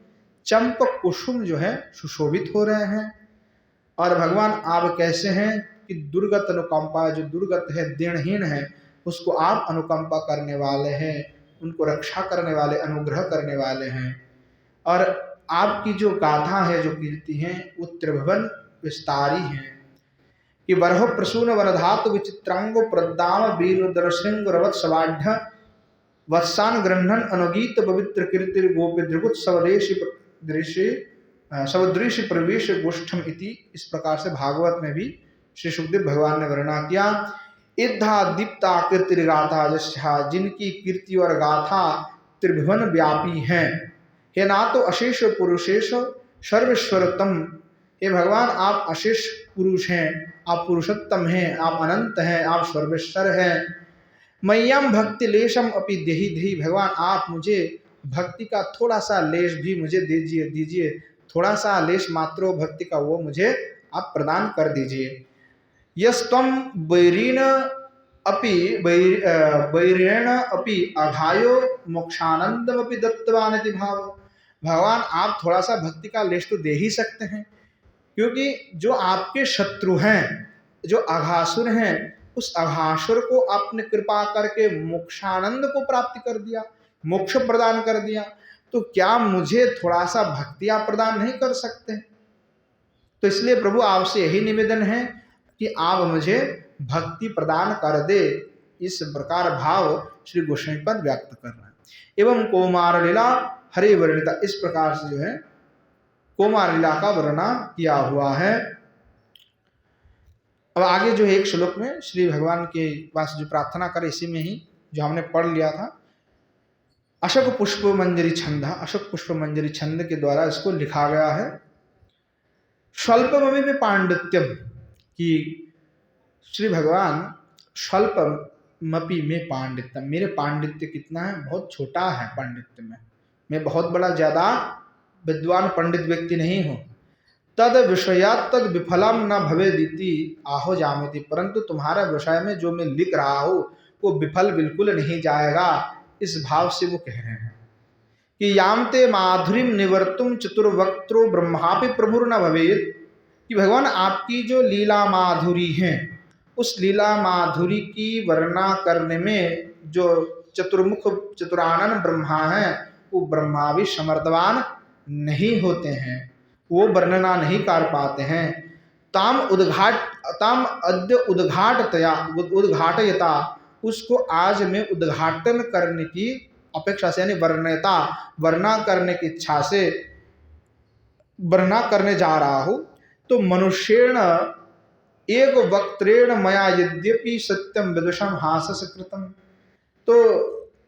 चंपक कुसुम जो है सुशोभित हो रहे हैं। और भगवान आप कैसे हैं कि दुर्गत अनुकंपा, जो दुर्गत है दीनहीन है उसको आप अनुकंपा करने वाले हैं, उनको रक्षा करने वाले, अनुग्रह करने वाले हैं। और आपकी जो गाथा है, जो कीर्ति है वो त्रिभुवन विस्तारी है कि बरह प्रसून वरधातु विचित्रांगो प्रदाम बीनुदरसिंह रवत सवाढ़ वत्सान ग्रहण अनुगीत पवित्र कीर्तिर गोपिद्रगुत सवदृश्य प्रवेश गोष्ठम इति, इस प्रकार से भागवत में भी श्री सुखदेव भगवान ने वर्णना किया। इद्धा दीप्ता कीर्ति गाथा जस्या, जिनकी कीर्ति और गाथा त्रिभुवन व्यापी हैं। हे ना तो अशेष पुरुषेश सर्वेश्वरतम, हे भगवान आप अशेष पुरुष हैं, आप पुरुषोत्तम हैं, आप अनंत हैं, आप सर्वेश्वर हैं। मय्यम भक्ति लेशम अपि देहि देहि, भगवान आप मुझे भक्ति का थोड़ा सा लेश भी मुझे दीजिए, थोड़ा सा लेश मात्र भक्ति का वो मुझे आप प्रदान कर दीजिए। यस्तम बैरीण अपि अघायो मोक्षानंदम अपि दत्तवान इति भाव, भगवान आप थोड़ा सा भक्ति का लेश तो दे ही सकते हैं, क्योंकि जो आपके शत्रु हैं, जो अघासुर हैं, उस अघासुर को आपने कृपा करके मोक्षानंद को प्राप्ति कर दिया, मोक्ष प्रदान कर दिया, तो क्या मुझे थोड़ा सा भक्ति आप प्रदान नहीं कर सकते? तो इसलिए प्रभु आपसे यही निवेदन है कि आप मुझे भक्ति प्रदान कर दे। इस प्रकार भाव श्री गोस्वामी पद व्यक्त कर रहे हैं। एवं कौमार लीला हरे वर्णिता, इस प्रकार से जो है कौमार लीला का वर्णन किया हुआ है। अब आगे जो एक श्लोक में श्री भगवान के पास जो प्रार्थना करे, इसी में ही जो हमने पढ़ लिया था, अशोक पुष्प मंजरी छंद, अशोक पुष्प मंजरी छंद के द्वारा इसको लिखा गया है। स्वल्पमपि पांडित्यम, कि श्री भगवान स्वल्पमपि में पांडित्यम, मेरे पांडित्य कितना है, बहुत छोटा है पांडित्य में, मैं बहुत बड़ा ज्यादा विद्वान पंडित व्यक्ति नहीं हूँ। तद विषयात तद विफलम न भवेदिति आहो जामिति, परंतु तुम्हारा विषय में जो मैं लिख रहा हूँ वो विफल बिल्कुल नहीं जाएगा। इस भाव से वो कह रहे हैं कि यामते माधुरीम निवर्तुम चतुर्वक्त्रो ब्रह्मापि प्रभुर न भवेत, कि भगवान आपकी जो लीला माधुरी है उस लीला माधुरी की वर्णना करने में जो चतुर्मुख चतुरानन ब्रह्मा है वो ब्रह्मा भी समर्थवान नहीं होते हैं, वो वर्णना नहीं कर पाते हैं। ताम अद्य उद्घाटयता, उसको आज मैं उद्घाटन करने की अपेक्षा से, यानी वर्णना करने की इच्छा से वर्णना करने जा रहा हूं। तो मनुष्येण एक वक्त्रेण मया यद्यपि सत्यम विदुषम हासस कृतम, तो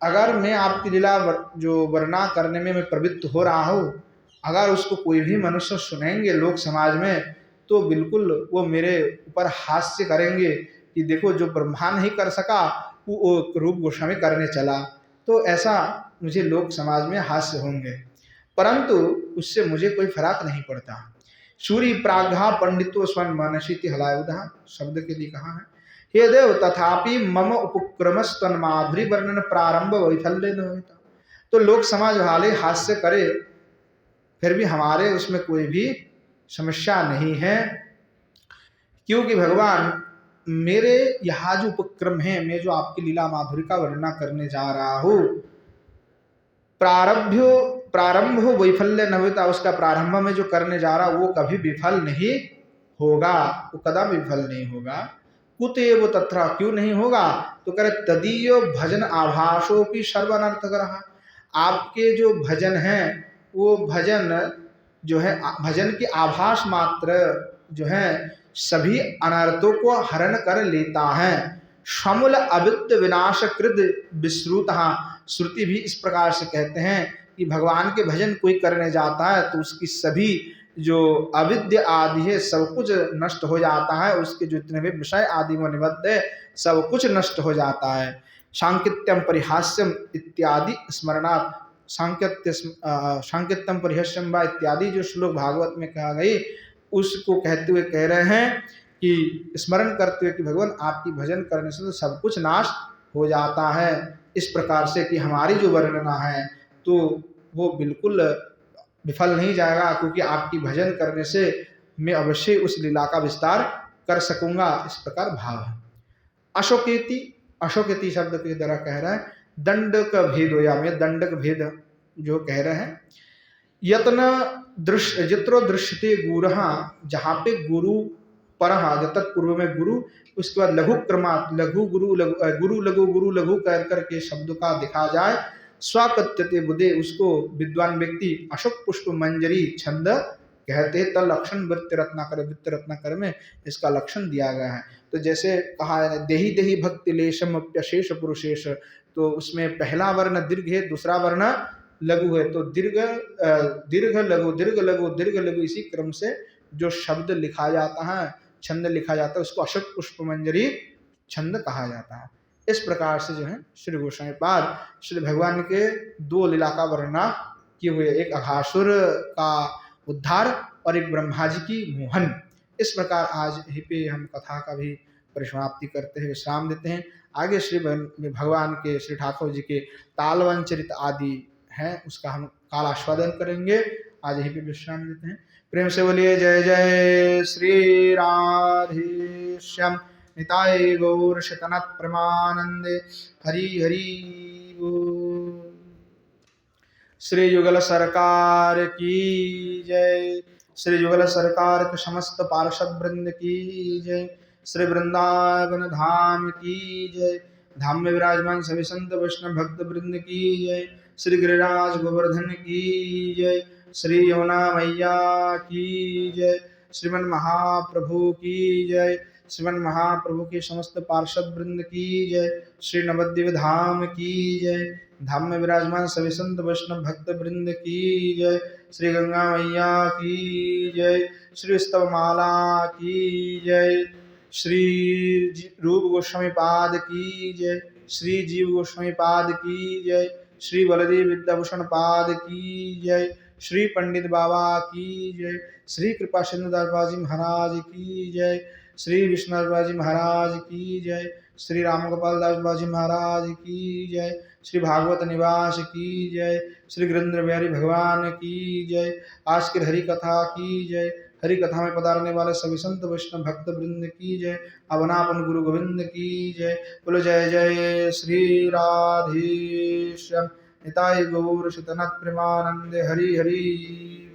अगर मैं आपकी लीला जो वर्णना करने में मैं प्रवृत्त हो रहा हूँ, अगर उसको कोई भी मनुष्य सुनेंगे लोक समाज में, तो बिल्कुल वो मेरे ऊपर हास्य करेंगे कि देखो जो ब्रह्मा नहीं कर सका वो रूप गोस्वामी करने चला। तो ऐसा मुझे लोक समाज में हास्य होंगे, परंतु उससे मुझे कोई फर्क नहीं पड़ता। सूर्य प्राज्ञा पंडितो स्वयं मनसी हलायुधा शब्द के लिए कहा है, हे देव तथापि मम उपक्रम स्तन माधुरी वर्णन प्रारंभ वैफल्य न होता। तो लोक समाज वाले हास्य करे फिर भी हमारे उसमें कोई भी समस्या नहीं है, क्योंकि भगवान मेरे यहाँ जो उपक्रम है, मैं जो आपकी लीला माधुरी का वर्णना करने जा रहा हूँ, प्रारंभ वैफल्य न होता, उसका प्रारंभ में जो करने जा रहा वो कभी विफल नहीं होगा, वो कदम विफल नहीं होगा। कुतेव तथा, क्यों नहीं होगा, तो करे तदीय भजन आभासों की सर्वानर्थ रहा। आपके जो भजन हैं वो भजन जो है, भजन के आभास मात्र जो है सभी अनर्थों को हरण कर लेता है। समूल अविद्य विनाशकृत विश्रुत, श्रुति भी इस प्रकार से कहते हैं कि भगवान के भजन कोई करने जाता है तो उसकी सभी जो अविद्य आदि है सब कुछ नष्ट हो जाता है, उसके जितने भी विषय आदि में निबद्ध है सब कुछ नष्ट हो जाता है। सांकित्यम परिहास्यम इत्यादि स्मरणात्, सांकित्यम परिहास्यम व इत्यादि जो श्लोक भागवत में कहा गई, उसको कहते हुए कह रहे हैं कि स्मरण करते हुए कि भगवान आपकी भजन करने से तो सब कुछ नाश हो जाता है। इस प्रकार से कि हमारी जो वर्णना है तो वो बिल्कुल विफल नहीं जाएगा, क्योंकि आपकी भजन करने से मैं अवश्य उस लीला का विस्तार कर सकूंगा। इस प्रकार भाव है। अशोकेति, अशोकेति शब्द के द्वारा कह रहा है दंडक भेद, या में दंडक भेद जो कह रहे हैं, यत्न दृश्य जित्रो दृश्यते गुरु, जहाँ पे गुरु पर तत्पूर्व में गुरु, उसके बाद लघु क्रमात् लघु गुरु गुरु लघु कर करके शब्द का दिखा जाए। स्वाकत्यते बुधे, उसको विद्वान व्यक्ति अशोक पुष्प मंजरी छंद कहते हैं। तल लक्षण वृत्ति रत्नाकर, वृत्ति रत्नाकर में इसका लक्षण दिया गया है। तो जैसे कहा है देही देही भक्ति लेशम अप्यशेष पुरुषेश, तो उसमें पहला वर्ण दीर्घ है, दूसरा वर्ण लघु है, तो दीर्घ लघु इसी क्रम से जो शब्द लिखा जाता है, छंद लिखा जाता है, उसको अशोक पुष्प मंजरी छंद कहा जाता है। इस प्रकार से जो है श्री गोस्वामी पाद श्री भगवान के दो लीला का वर्णना किए हुए, एक अघासुर का उद्धार और एक ब्रह्मा जी की मोहन। इस प्रकार आज यहीं पे हम कथा का भी परिसमाप्ति करते हैं, विश्राम देते हैं। आगे श्री भगवान के श्री ठाकुर जी के तालवन चरित आदि हैं, उसका हम काल आस्वादन करेंगे। आज यहीं पे विश्राम देते हैं। प्रेम से बोलिए जय जय श्री राधे श्याम निताय गौर शतनत प्रमानंदे हरि हरि बोल। श्री युगल सरकार की जय, श्री युगल सरकार के समस्त पार्षद वृंद की जय, श्री वृंदावन धाम की जय, धाम में विराजमान सभी संत वैष्णव भक्त वृंद की जय, श्री गिरिराज गोवर्धन की जय, श्री यमुना मैया की जय, श्रीमन महाप्रभु की जय, श्रीमन महाप्रभु के समस्त पार्षद वृंद की जय, श्री नवद्वीप धाम की जय, धाम में विराजमान सभी संत वैष्णव भक्त वृंद की जय, श्री गंगा मैया की जय, श्री स्तव माला की जय, श्री रूप गोस्वामी पाद की जय, श्री जीव गोस्वामी पाद की जय, श्री बलदेव विद्याभूषण पाद की जय, श्री पंडित बाबा की जय, श्री कृपा सिंधु दास जी महाराज की जय, श्री विष्णु दास जी महाराज की जय, श्री राम गोपाल दास बाजी महाराज की जय, श्री भागवत निवास की जय, श्री गिरिंद्र बिहारी भगवान की जय। आज की हरि कथा की जय। हरि कथा में पधारने वाले सभी संत वैष्णव भक्त वृंद की जय। अवनापन गुरु गोविंद की जय। बोलो जय जय श्री राधे श्याम निताय गौर शितनत प्रेमानंदे हरि हरि।